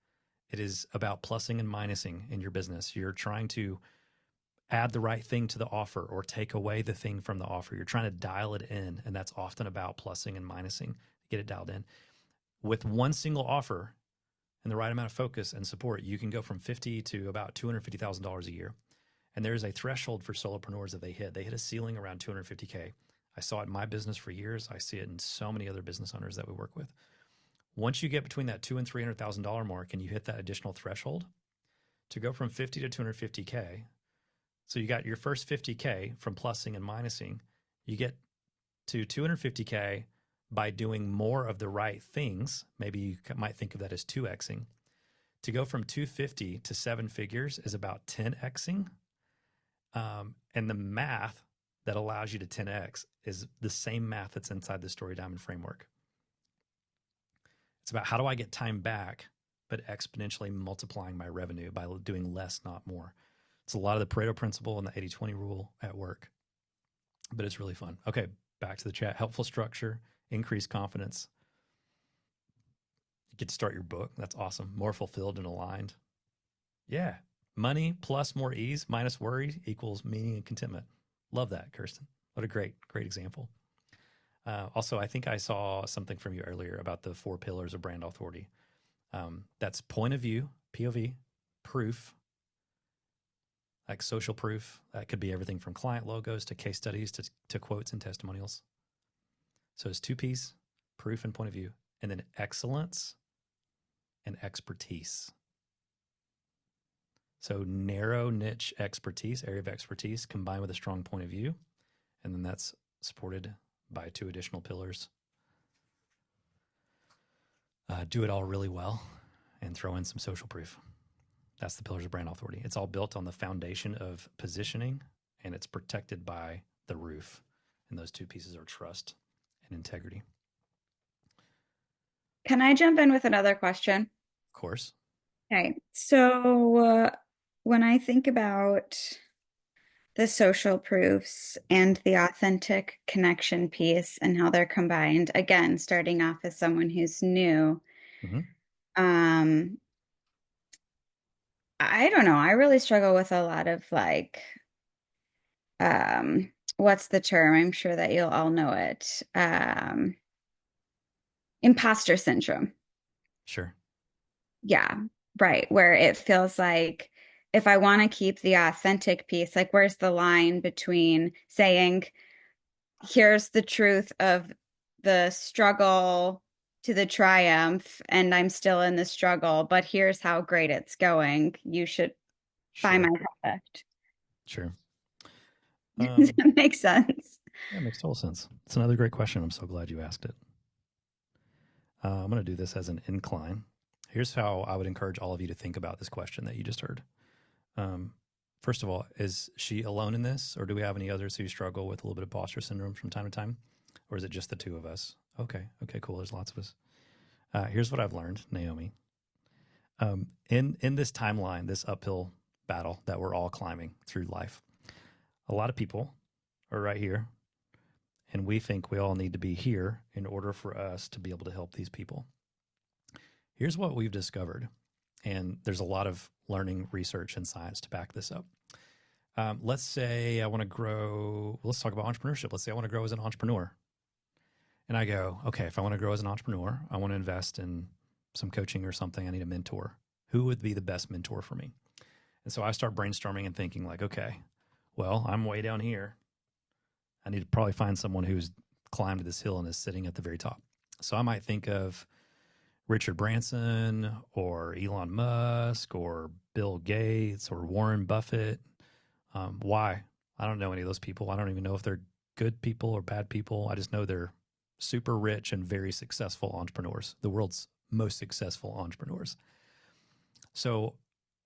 it is about plussing and minusing in your business. You're trying to add the right thing to the offer or take away the thing from the offer. You're trying to dial it in, and that's often about plussing and minusing, get it dialed in. With one single offer and the right amount of focus and support, you can go from $50,000 to about $250,000 a year. And there's a threshold for solopreneurs that they hit. They hit a ceiling around $250K. I saw it in my business for years. I see it in so many other business owners that we work with. Once you get between that $200,000 and $300,000 mark and you hit that additional threshold, to go from 50 to 250K, so you got your first 50K from plussing and minusing, you get to 250K by doing more of the right things. Maybe you might think of that as 2xing. To go from 250 to 7 figures is about 10xing. And the math that allows you to 10x is the same math that's inside the Story Diamond framework. It's about how do I get time back, but exponentially multiplying my revenue by doing less, not more. It's a lot of the Pareto principle and the 80-20 rule at work, but it's really fun. Okay, back to the chat. Helpful structure, increased confidence. You get to start your book. That's awesome. More fulfilled and aligned. Yeah. Money plus more ease minus worry equals meaning and contentment. Love that, Kirsten. What a great example. Also, I think I saw something from you earlier about the 4 pillars of brand authority. That's point of view, POV, proof, like social proof. That could be everything from client logos to case studies to quotes and testimonials. So it's 2 P's, proof and point of view, and then excellence and expertise. So narrow niche expertise, area of expertise, combined with a strong point of view. And then that's supported by 2 additional pillars. Do it all really well and throw in some social proof. That's the pillars of brand authority. It's all built on the foundation of positioning, and it's protected by the roof. And those 2 pieces are trust and integrity. Can I jump in with another question? Of course. Okay. So when I think about the social proofs and the authentic connection piece and how they're combined, again, starting off as someone who's new, I don't know. I really struggle with a lot of like, what's the term? I'm sure that you'll all know it. Imposter syndrome. Sure. Yeah, right. Where it feels like if I want to keep the authentic piece, like where's the line between saying, here's the truth of the struggle to the triumph, and I'm still in the struggle, but here's how great it's going. You should buy my product. Sure. Does that make sense? Yeah, it makes total sense. It's another great question. I'm so glad you asked it. I'm going to do this as an incline. Here's how I would encourage all of you to think about this question that you just heard. First of all, is she alone in this, or do we have any others who struggle with a little bit of imposter syndrome from time to time? Or is it just the two of us? Okay, cool. There's lots of us. Here's what I've learned, Naomi. In this timeline, this uphill battle that we're all climbing through life, a lot of people are right here, and we think we all need to be here in order for us to be able to help these people. Here's what we've discovered, and there's a lot of learning, research, and science to back this up. Let's say I want to grow. Let's talk about entrepreneurship. Let's say I want to grow as an entrepreneur. And I go, okay, if I want to grow as an entrepreneur, I want to invest in some coaching or something. I need a mentor. Who would be the best mentor for me? And so I start brainstorming and thinking like, okay, well, I'm way down here. I need to probably find someone who's climbed this hill and is sitting at the very top. So I might think of Richard Branson or Elon Musk or Bill Gates or Warren Buffett. Why? I don't know any of those people. I don't even know if they're good people or bad people. I just know they're super rich and very successful entrepreneurs, the world's most successful entrepreneurs. So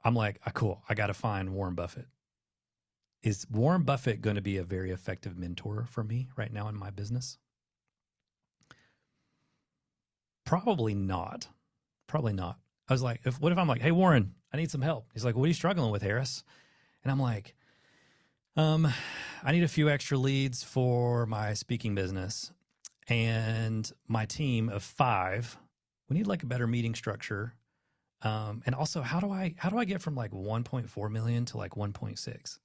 I'm like, cool, I got to find Warren Buffett. Is Warren Buffett going to be a very effective mentor for me right now in my business? Probably not. Probably not. I was like, what if I'm like, hey, Warren, I need some help. He's like, what are you struggling with, Harris? And I'm like, I need a few extra leads for my speaking business. And my team of 5, we need like a better meeting structure. And also, how do I get from like 1.4 million to like 1.6?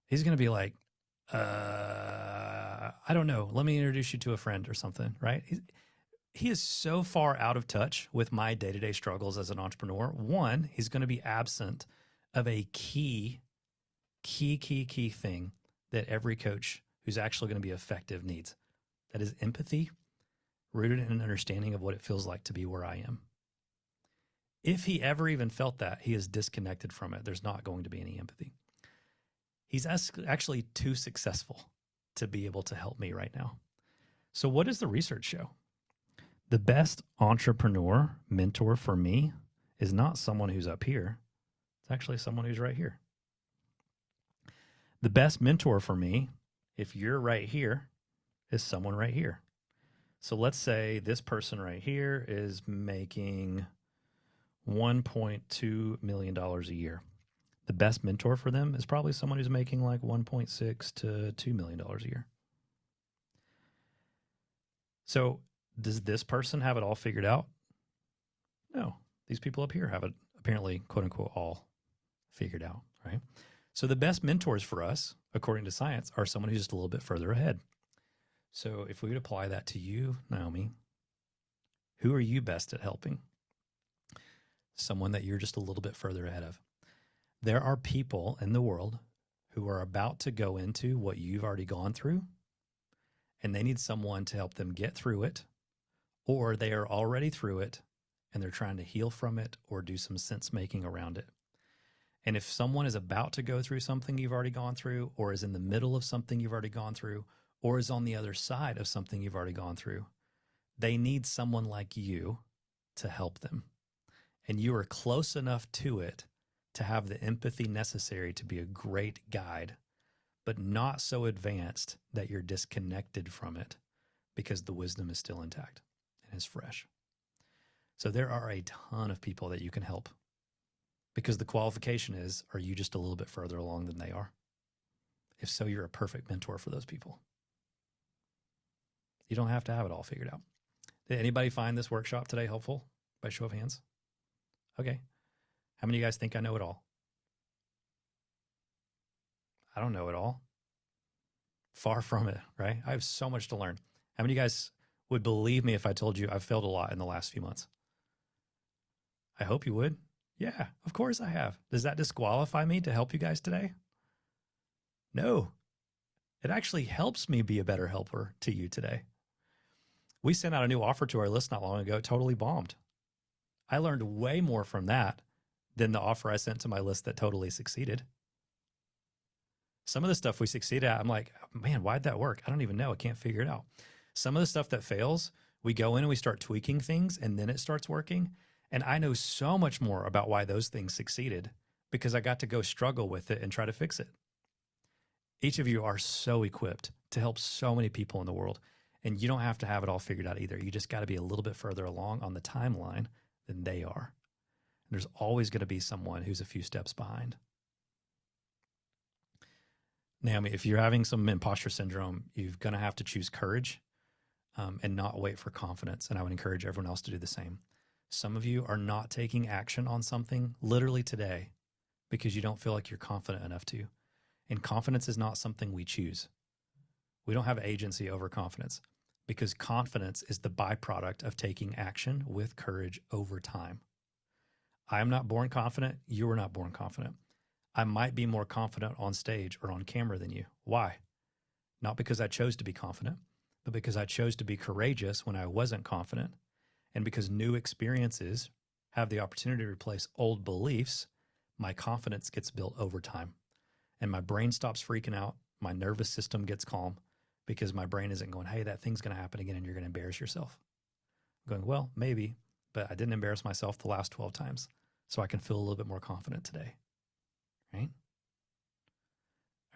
He's going to be like, I don't know. Let me introduce you to a friend or something, right? He is so far out of touch with my day-to-day struggles as an entrepreneur. One, he's going to be absent of a key thing that every coach who's actually going to be effective needs. That is empathy, rooted in an understanding of what it feels like to be where I am. If he ever even felt that, he is disconnected from it. There's not going to be any empathy. He's actually too successful to be able to help me right now. So what does the research show? The best entrepreneur mentor for me is not someone who's up here. It's actually someone who's right here. The best mentor for me, if you're right here, is someone right here. So let's say this person right here is making $1.2 million a year. The best mentor for them is probably someone who's making like 1.6 to $2 million a year. So does this person have it all figured out? No. These people up here have it apparently, quote unquote, all figured out, right? So the best mentors for us, according to science, are someone who's just a little bit further ahead. So if we would apply that to you, Naomi, who are you best at helping? Someone that you're just a little bit further ahead of. There are people in the world who are about to go into what you've already gone through, and they need someone to help them get through it, or they are already through it and they're trying to heal from it or do some sense making around it. And if someone is about to go through something you've already gone through, or is in the middle of something you've already gone through, or is on the other side of something you've already gone through, they need someone like you to help them. And you are close enough to it to have the empathy necessary to be a great guide, but not so advanced that you're disconnected from it because the wisdom is still intact and is fresh. So there are a ton of people that you can help, because the qualification is, are you just a little bit further along than they are? If so, you're a perfect mentor for those people. You don't have to have it all figured out. Did anybody find this workshop today helpful by show of hands? Okay. How many of you guys think I know it all? I don't know it all. Far from it, right? I have so much to learn. How many of you guys would believe me if I told you I've failed a lot in the last few months? I hope you would. Yeah, of course I have. Does that disqualify me to help you guys today? No. It actually helps me be a better helper to you today. We sent out a new offer to our list not long ago. It totally bombed. I learned way more from that than the offer I sent to my list that totally succeeded. Some of the stuff we succeeded at, I'm like, man, why'd that work? I don't even know. I can't figure it out. Some of the stuff that fails, we go in and we start tweaking things, and then it starts working. And I know so much more about why those things succeeded because I got to go struggle with it and try to fix it. Each of you are so equipped to help so many people in the world. And you don't have to have it all figured out either. You just got to be a little bit further along on the timeline than they are. And there's always going to be someone who's a few steps behind. Naomi, if you're having some imposter syndrome, you're going to have to choose courage and not wait for confidence. And I would encourage everyone else to do the same. Some of you are not taking action on something literally today because you don't feel like you're confident enough to. And confidence is not something we choose. We don't have agency over confidence because confidence is the byproduct of taking action with courage over time. I am not born confident. You are not born confident. I might be more confident on stage or on camera than you. Why? Not because I chose to be confident, but because I chose to be courageous when I wasn't confident. And because new experiences have the opportunity to replace old beliefs, my confidence gets built over time. And my brain stops freaking out. My nervous system gets calm because my brain isn't going, hey, that thing's going to happen again and you're going to embarrass yourself. I'm going, well, maybe, but I didn't embarrass myself the last 12 times. So I can feel a little bit more confident today. Right?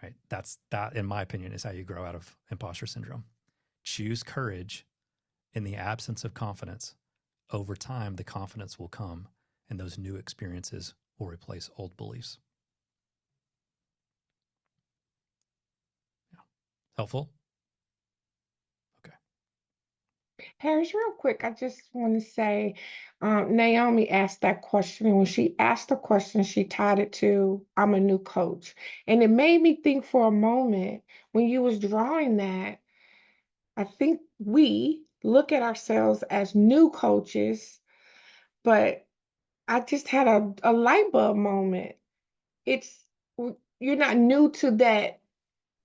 Right. That, in my opinion, is how you grow out of imposter syndrome. Choose courage in the absence of confidence. Over time, the confidence will come and those new experiences will replace old beliefs. Yeah. Helpful? Okay. Harris, real quick, I just want to say, Naomi asked that question, and when she asked the question, she tied it to, I'm a new coach. And it made me think for a moment, when you was drawing that, I think we look at ourselves as new coaches, but I just had a light bulb moment. It's you're not new to that.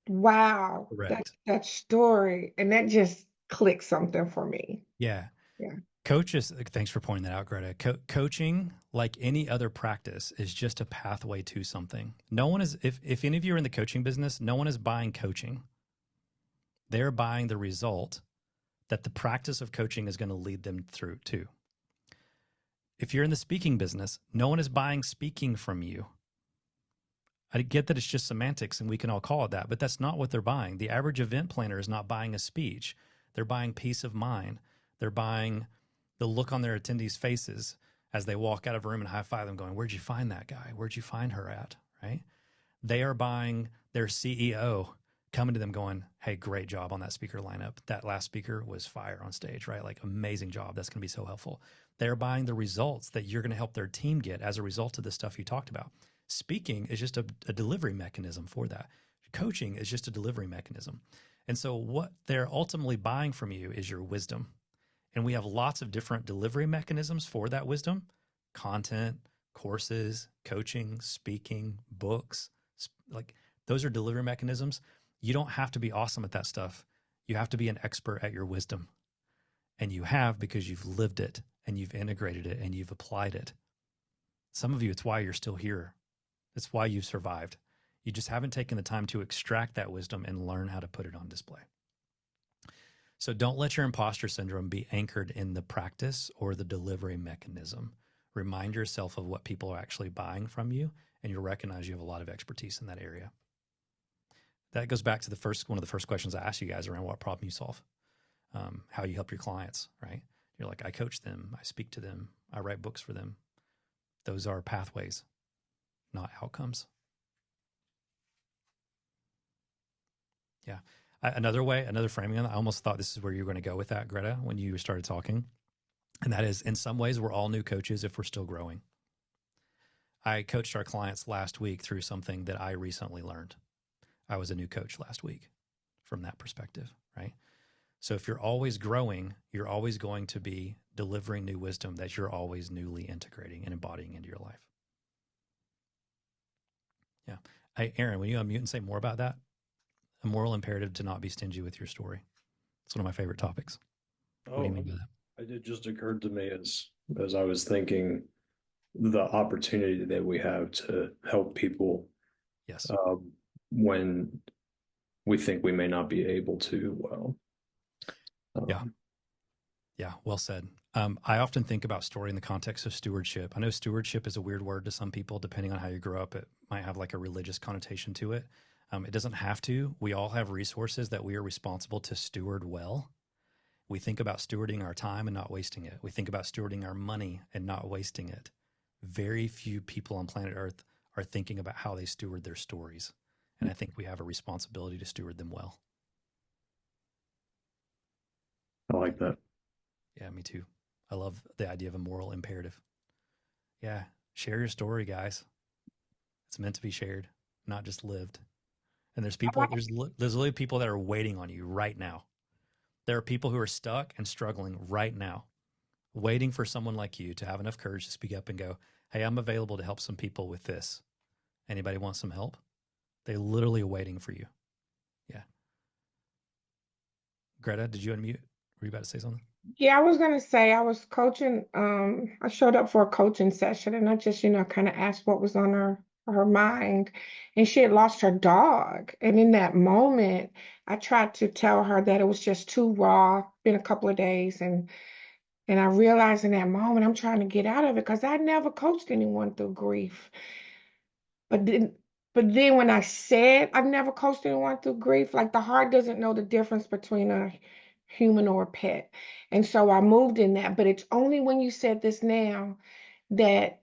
Wow, Correct. that story, and that just clicked something for me. Yeah. Yeah. Coaches, thanks for pointing that out, Greta. Coaching, like any other practice, is just a pathway to something. No one is, if any of you are in the coaching business, no one is buying coaching. They're buying the result that the practice of coaching is going to lead them through to. If you're in the speaking business, no one is buying speaking from you. I get that it's just semantics and we can all call it that, but that's not what they're buying. The average event planner is not buying a speech. They're buying peace of mind. They're buying the look on their attendees' faces as they walk out of a room and high five them going, where'd you find that guy? Where'd you find her at? Right? They are buying their CEO coming to them going, hey, great job on that speaker lineup. That last speaker was fire on stage, right? Like amazing job. That's going to be so helpful. They're buying the results that you're going to help their team get as a result of the stuff you talked about. Speaking is just a delivery mechanism for that. Coaching is just a delivery mechanism. And so what they're ultimately buying from you is your wisdom. And we have lots of different delivery mechanisms for that wisdom: content, courses, coaching, speaking, books. Like those are delivery mechanisms. You don't have to be awesome at that stuff. You have to be an expert at your wisdom. And you have because you've lived it and you've integrated it and you've applied it. Some of you, it's why you're still here. It's why you've survived. You just haven't taken the time to extract that wisdom and learn how to put it on display. So don't let your imposter syndrome be anchored in the practice or the delivery mechanism. Remind yourself of what people are actually buying from you, and you'll recognize you have a lot of expertise in that area. That goes back to one of the first questions I asked you guys around what problem you solve, how you help your clients, right? You're like, I coach them, I speak to them, I write books for them. Those are pathways, not outcomes. Yeah. Another framing on that, I almost thought this is where you were going to go with that, Greta, when you started talking. And that is, in some ways, we're all new coaches if we're still growing. I coached our clients last week through something that I recently learned. I was a new coach last week from that perspective, right? So if you're always growing, you're always going to be delivering new wisdom that you're always newly integrating and embodying into your life. Yeah. Hey, Aaron, will you unmute and say more about that? A moral imperative to not be stingy with your story. It's one of my favorite topics. What do you mean by that? It just occurred to me as I was thinking the opportunity that we have to help people. Yes. When we think we may not be able to. Yeah. Well said. I often think about story in the context of stewardship. I know stewardship is a weird word to some people, depending on how you grow up. It might have like a religious connotation to it. It doesn't have to. We all have resources that we are responsible to steward well. We think about stewarding our time and not wasting it. We think about stewarding our money and not wasting it. Very few people on planet Earth are thinking about how they steward their stories. And I think we have a responsibility to steward them well. I like that. Yeah, me too. I love the idea of a moral imperative. Yeah, share your story, guys. It's meant to be shared, not just lived. And there's literally people that are waiting on you right now. There are people who are stuck and struggling right now, waiting for someone like you to have enough courage to speak up and go, hey, I'm available to help some people with this. Anybody want some help? They're literally waiting for you. Yeah. Greta, did you unmute? Were you about to say something? Yeah, I was gonna say I was coaching. I showed up for a coaching session, and I just, kind of asked what was on her mind, and she had lost her dog. And in that moment, I tried to tell her that it was just too raw. Been a couple of days, and I realized in that moment I'm trying to get out of it because I never coached anyone through grief. But then when I said I've never coached anyone through grief, like the heart doesn't know the difference between a human or a pet. And so I moved in that. But it's only when you said this now that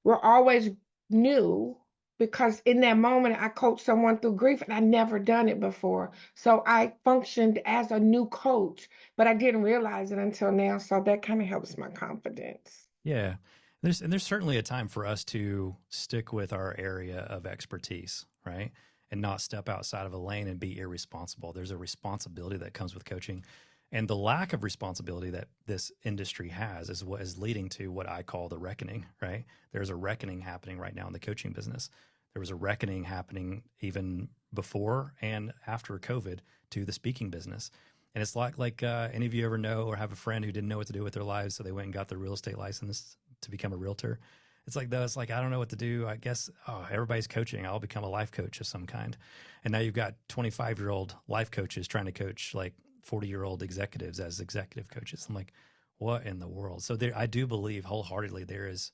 we're always new, because in that moment I coached someone through grief and I never done it before. So I functioned as a new coach, but I didn't realize it until now. So that kind of helps my confidence. Yeah. There's certainly a time for us to stick with our area of expertise, right? And not step outside of a lane and be irresponsible. There's a responsibility that comes with coaching. And the lack of responsibility that this industry has is what is leading to what I call the reckoning, right? There's a reckoning happening right now in the coaching business. There was a reckoning happening even before and after COVID to the speaking business. And it's like any of you ever know or have a friend who didn't know what to do with their lives, so they went and got their real estate license to become a realtor. It's like those, like, I don't know what to do. I guess, everybody's coaching. I'll become a life coach of some kind. And now you've got 25-year-old life coaches trying to coach like 40-year-old executives as executive coaches. I'm like, what in the world? So I do believe wholeheartedly there is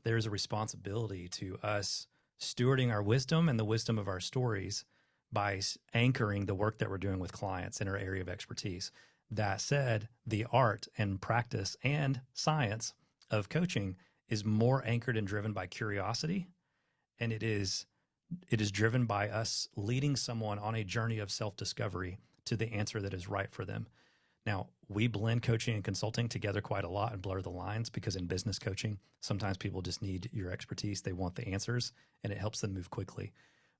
a responsibility to us stewarding our wisdom and the wisdom of our stories by anchoring the work that we're doing with clients in our area of expertise. That said, the art and practice and science of coaching is more anchored and driven by curiosity, and it is driven by us leading someone on a journey of self-discovery to the answer that is right for them. Now, we blend coaching and consulting together quite a lot and blur the lines, because in business coaching, sometimes people just need your expertise. They want the answers, and it helps them move quickly.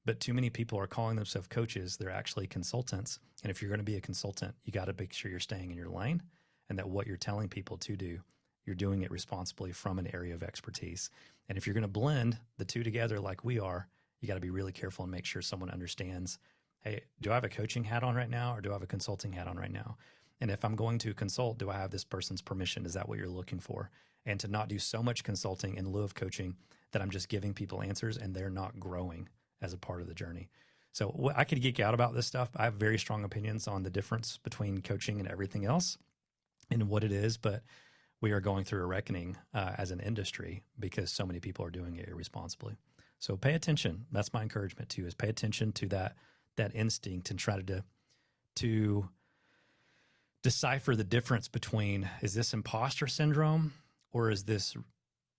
But too many people are calling themselves coaches. They're actually consultants. And if you're going to be a consultant, you got to make sure you're staying in your lane, and that what you're telling people to do, you're doing it responsibly from an area of expertise. And if you're going to blend the two together like we are, you got to be really careful and make sure someone understands, hey, do I have a coaching hat on right now, or do I have a consulting hat on right now? And if I'm going to consult, do I have this person's permission? Is that what you're looking for? And to not do so much consulting in lieu of coaching that I'm just giving people answers and they're not growing as a part of the journey. So I could geek out about this stuff. I have very strong opinions on the difference between coaching and everything else and what it is, but we are going through a reckoning as an industry because so many people are doing it irresponsibly. So pay attention. That's my encouragement to you, is pay attention to that instinct and try to decipher the difference between, is this imposter syndrome or is this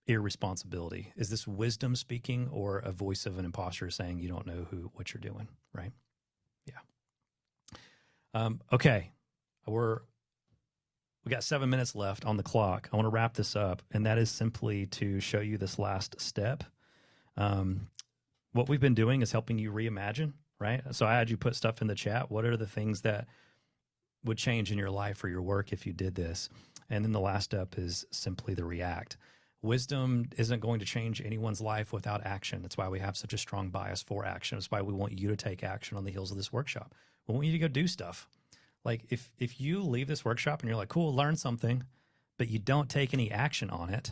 irresponsibility? Is this wisdom speaking or a voice of an imposter saying you don't know what you're doing, right? Yeah. Okay. We got 7 minutes left on the clock. I want to wrap this up, and that is simply to show you this last step. What we've been doing is helping you reimagine, right? So I had you put stuff in the chat. What are the things that would change in your life or your work if you did this? And then the last step is simply the react. Wisdom isn't going to change anyone's life without action. That's why we have such a strong bias for action. That's why we want you to take action on the heels of this workshop. We want you to go do stuff. Like if you leave this workshop and you're like, cool, learn something, but you don't take any action on it,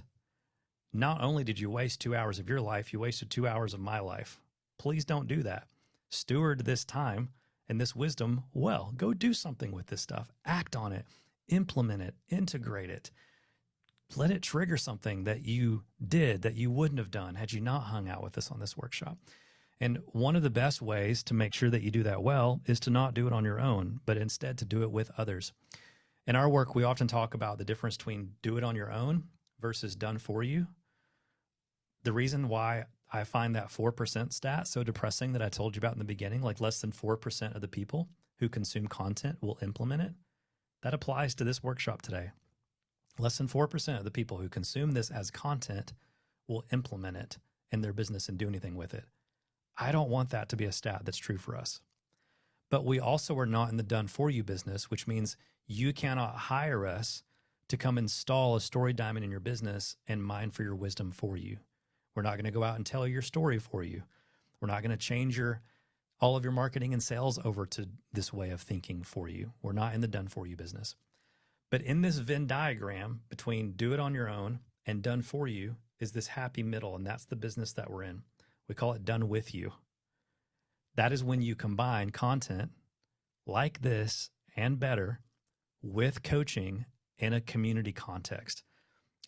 not only did you waste 2 hours of your life, you wasted 2 hours of my life. Please don't do that. Steward this time and this wisdom well. Go do something with this stuff. Act on it. implement it, integrate it, let it trigger something that you did that you wouldn't have done had you not hung out with us on this workshop. And one of the best ways to make sure that you do that well is to not do it on your own, but instead to do it with others. In our work, we often talk about the difference between do it on your own versus done for you. The reason why I find that 4% stat so depressing that I told you about in the beginning, like less than 4% of the people who consume content will implement it, that applies to this workshop today. Less than 4% of the people who consume this as content will implement it in their business and do anything with it. I don't want that to be a stat that's true for us. But we also are not in the done for you business, which means you cannot hire us to come install a story diamond in your business and mine for your wisdom for you. We're not going to go out and tell your story for you. We're not going to change all of your marketing and sales over to this way of thinking for you. We're not in the done for you business. But in this Venn diagram between do it on your own and done for you is this happy middle, and that's the business that we're in. We call it done with you. That is when you combine content like this and better with coaching in a community context.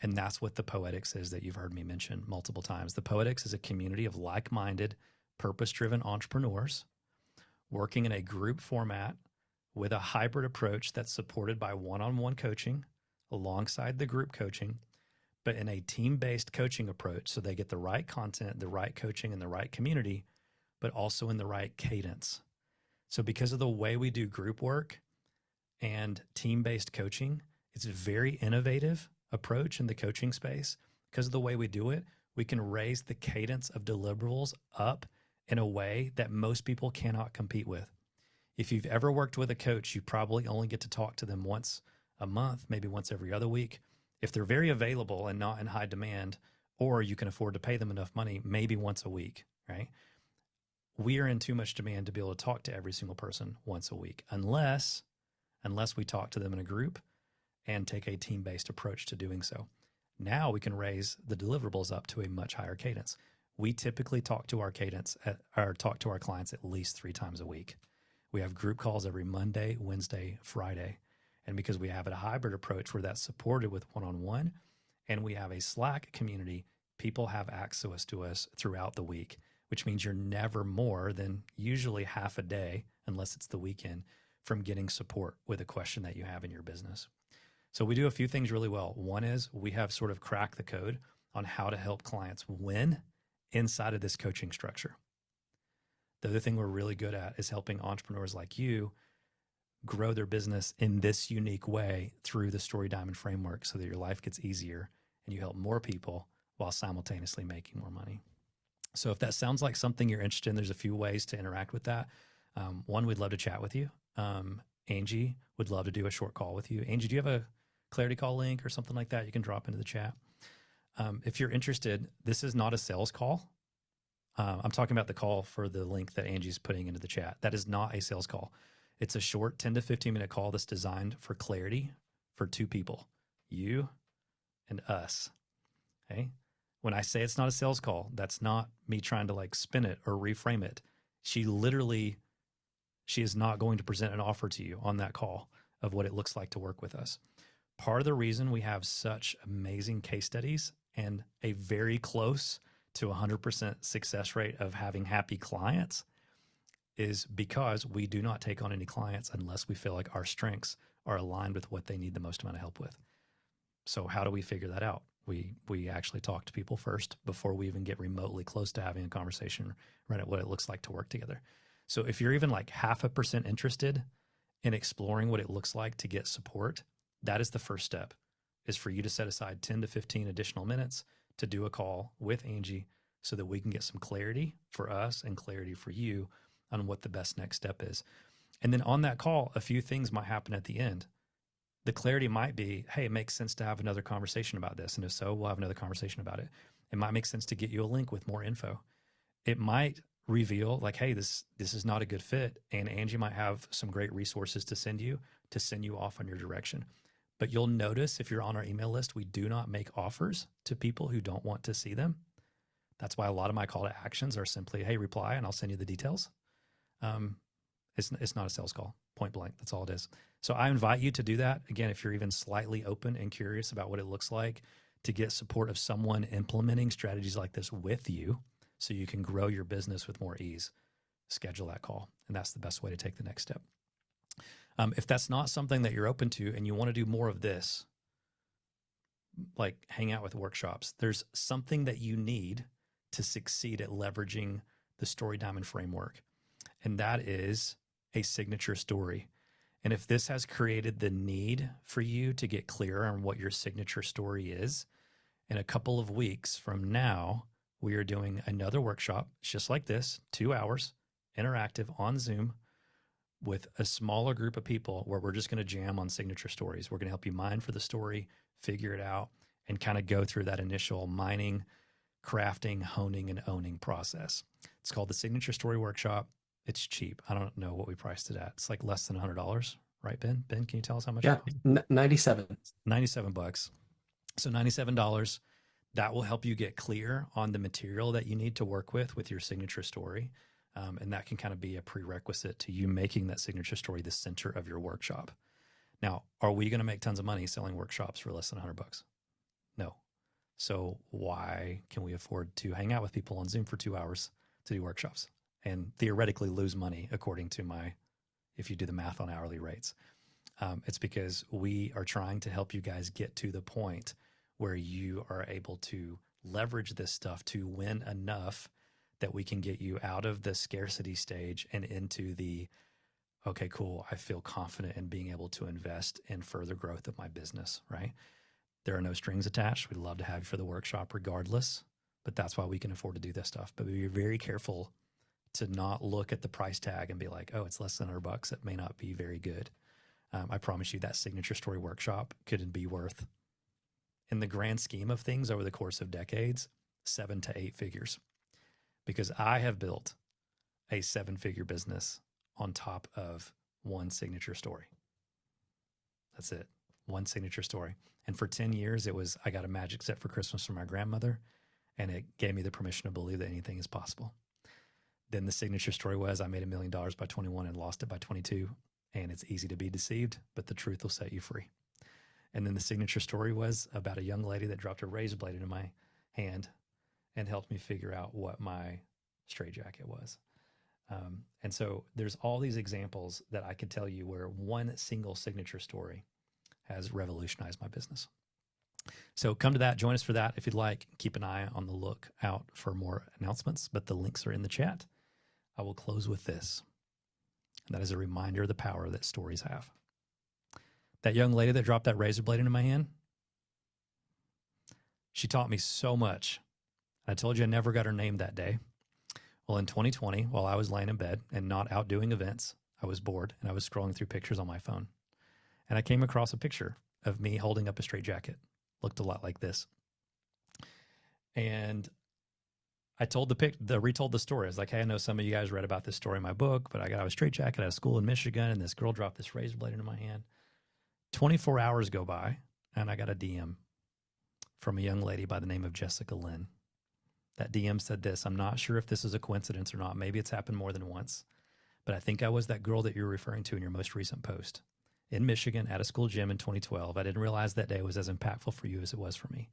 And that's what the Poetics is that you've heard me mention multiple times. The Poetics is a community of like-minded, purpose-driven entrepreneurs working in a group format with a hybrid approach that's supported by one-on-one coaching alongside the group coaching, but in a team-based coaching approach. So they get the right content, the right coaching, and the right community, but also in the right cadence. So because of the way we do group work and team-based coaching, it's a very innovative approach in the coaching space. Because of the way we do it, we can raise the cadence of deliverables up in a way that most people cannot compete with. If you've ever worked with a coach, you probably only get to talk to them once a month, maybe once every other week. If they're very available and not in high demand, or you can afford to pay them enough money, maybe once a week, right? We are in too much demand to be able to talk to every single person once a week, unless we talk to them in a group and take a team-based approach to doing so. Now we can raise the deliverables up to a much higher cadence. We typically talk to our clients at least 3 times a week. We have group calls every Monday, Wednesday, Friday. And because we have a hybrid approach where that's supported with one-on-one, and we have a Slack community, people have access to us throughout the week, which means you're never more than usually half a day, unless it's the weekend, from getting support with a question that you have in your business. So we do a few things really well. One is we have sort of cracked the code on how to help clients win inside of this coaching structure. The other thing we're really good at is helping entrepreneurs like you grow their business in this unique way through the Story Diamond framework so that your life gets easier and you help more people while simultaneously making more money. So if that sounds like something you're interested in, there's a few ways to interact with that. One, we'd love to chat with you. Angie would love to do a short call with you. Angie, do you have a Clarity Call link or something like that you can drop into the chat? If you're interested, this is not a sales call. I'm talking about the call for the link that Angie's putting into the chat. That is not a sales call. It's a short 10 to 15 minute call that's designed for clarity for 2 people, you and us. Okay. When I say it's not a sales call, that's not me trying to like spin it or reframe it. She is not going to present an offer to you on that call of what it looks like to work with us. Part of the reason we have such amazing case studies and a very close to 100% success rate of having happy clients is because we do not take on any clients unless we feel like our strengths are aligned with what they need the most amount of help with. So how do we figure that out? We actually talk to people first before we even get remotely close to having a conversation right at what it looks like to work together. So if you're even like 0.5% interested in exploring what it looks like to get support, that is the first step, is for you to set aside 10 to 15 additional minutes to do a call with Angie so that we can get some clarity for us and clarity for you on what the best next step is. And then on that call, a few things might happen at the end. The clarity might be, hey, it makes sense to have another conversation about this. And if so, we'll have another conversation about it. It might make sense to get you a link with more info. It might reveal like, hey, this is not a good fit. And Angie might have some great resources to send you off on your direction. But you'll notice if you're on our email list, we do not make offers to people who don't want to see them. That's why a lot of my call to actions are simply, hey, reply and I'll send you the details. It's not a sales call. point blank. That's all it is. So I invite you to do that. Again, if you're even slightly open and curious about what it looks like to get support of someone implementing strategies like this with you so you can grow your business with more ease, schedule that call. And that's the best way to take the next step. If that's not something that you're open to and you want to do more of this, like hang out with workshops, there's something that you need to succeed at leveraging the Story Diamond framework. And that is a signature story. And if this has created the need for you to get clearer on what your signature story is, in a couple of weeks from now, we are doing another workshop. It's just like this, 2 hours, interactive on Zoom with a smaller group of people where we're just going to jam on signature stories. We're going to help you mine for the story, figure it out, and kind of go through that initial mining, crafting, honing, and owning process. It's called the Signature Story Workshop. It's cheap. I don't know what we priced it at. It's like less than $100, right, Ben? Ben, can you tell us how much? Yeah, 97. $97. So $97. That will help you get clear on the material that you need to work with your signature story. And that can kind of be a prerequisite to you making that signature story the center of your workshop. Now, are we going to make tons of money selling workshops for less than $100? No. So why can we afford to hang out with people on Zoom for 2 hours to do workshops and theoretically lose money according to if you do the math on hourly rates? It's because we are trying to help you guys get to the point where you are able to leverage this stuff to win enough that we can get you out of the scarcity stage and into the, okay, cool, I feel confident in being able to invest in further growth of my business, right? There are no strings attached. We'd love to have you for the workshop regardless, but that's why we can afford to do this stuff. But be very careful to not look at the price tag and be like, oh, it's less than $100. It may not be very good. I promise you that signature story workshop could be worth, in the grand scheme of things over the course of decades, 7 to 8 figures. Because I have built a 7-figure business on top of one signature story. That's it. One signature story. And for 10 years, I got a magic set for Christmas from my grandmother, and it gave me the permission to believe that anything is possible. Then the signature story was I made $1 million by 21 and lost it by 22. And it's easy to be deceived, but the truth will set you free. And then the signature story was about a young lady that dropped a razor blade into my hand and helped me figure out what my straitjacket was. And so there's all these examples that I could tell you where one single signature story has revolutionized my business. So come to that, join us for that. If you'd like, keep an eye on the lookout for more announcements, but the links are in the chat. I will close with this. And that is a reminder of the power that stories have. That young lady that dropped that razor blade into my hand, she taught me so much. I told you I never got her name that day. Well, in 2020, while I was laying in bed and not out doing events, I was bored and I was scrolling through pictures on my phone. And I came across a picture of me holding up a straitjacket. Looked a lot like this. And I retold the story. I was like, hey, I know some of you guys read about this story in my book, but I got a straitjacket at a school in Michigan, and this girl dropped this razor blade into my hand. 24 hours go by, and I got a DM from a young lady by the name of Jessica Lynn. That DM said this: I'm not sure if this is a coincidence or not. Maybe it's happened more than once, but I think I was that girl that you're referring to in your most recent post. In Michigan at a school gym in 2012, I didn't realize that day was as impactful for you as it was for me.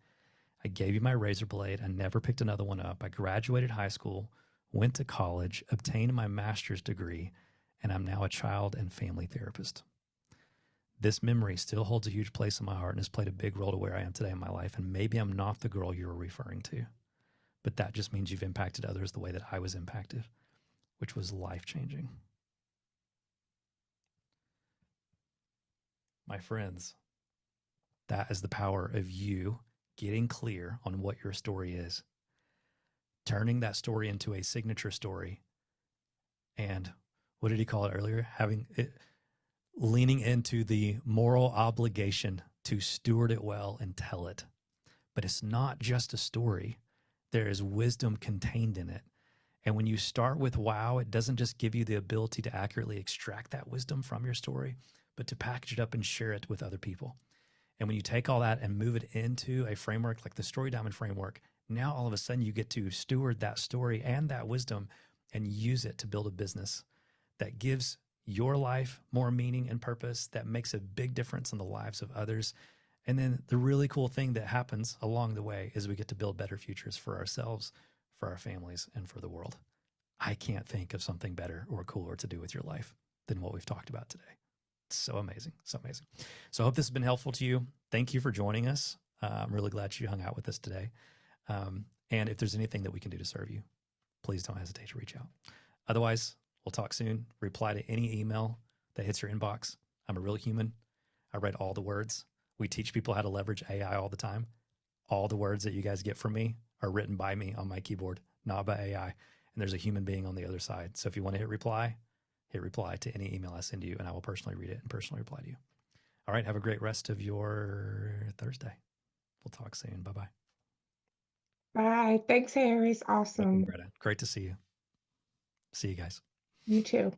I gave you my razor blade. I never picked another one up. I graduated high school, went to college, obtained my master's degree, and I'm now a child and family therapist. This memory still holds a huge place in my heart and has played a big role to where I am today in my life. And maybe I'm not the girl you're referring to, but that just means you've impacted others the way that I was impacted, which was life-changing. My friends, that is the power of you getting clear on what your story is, turning that story into a signature story. And what did he call it earlier? Leaning into the moral obligation to steward it well and tell it. But it's not just a story. There is wisdom contained in it. And when you start with wow, it doesn't just give you the ability to accurately extract that wisdom from your story, but to package it up and share it with other people. And when you take all that and move it into a framework like the Story Diamond framework, now all of a sudden you get to steward that story and that wisdom and use it to build a business that gives your life more meaning and purpose that makes a big difference in the lives of others. And then the really cool thing that happens along the way is we get to build better futures for ourselves, for our families, and for the world. I can't think of something better or cooler to do with your life than what we've talked about today. It's so amazing. So amazing. So I hope this has been helpful to you. Thank you for joining us. I'm really glad you hung out with us today. And if there's anything that we can do to serve you, please don't hesitate to reach out. Otherwise, we'll talk soon. Reply to any email that hits your inbox. I'm a real human. I read all the words. We teach people how to leverage AI all the time. All the words that you guys get from me are written by me on my keyboard, not by AI. And there's a human being on the other side. So if you want to hit reply to any email I send you, and I will personally read it and personally reply to you. All right. Have a great rest of your Thursday. We'll talk soon. Bye-bye. Bye. Thanks, Harris. Awesome. Great to see you. See you guys. You too.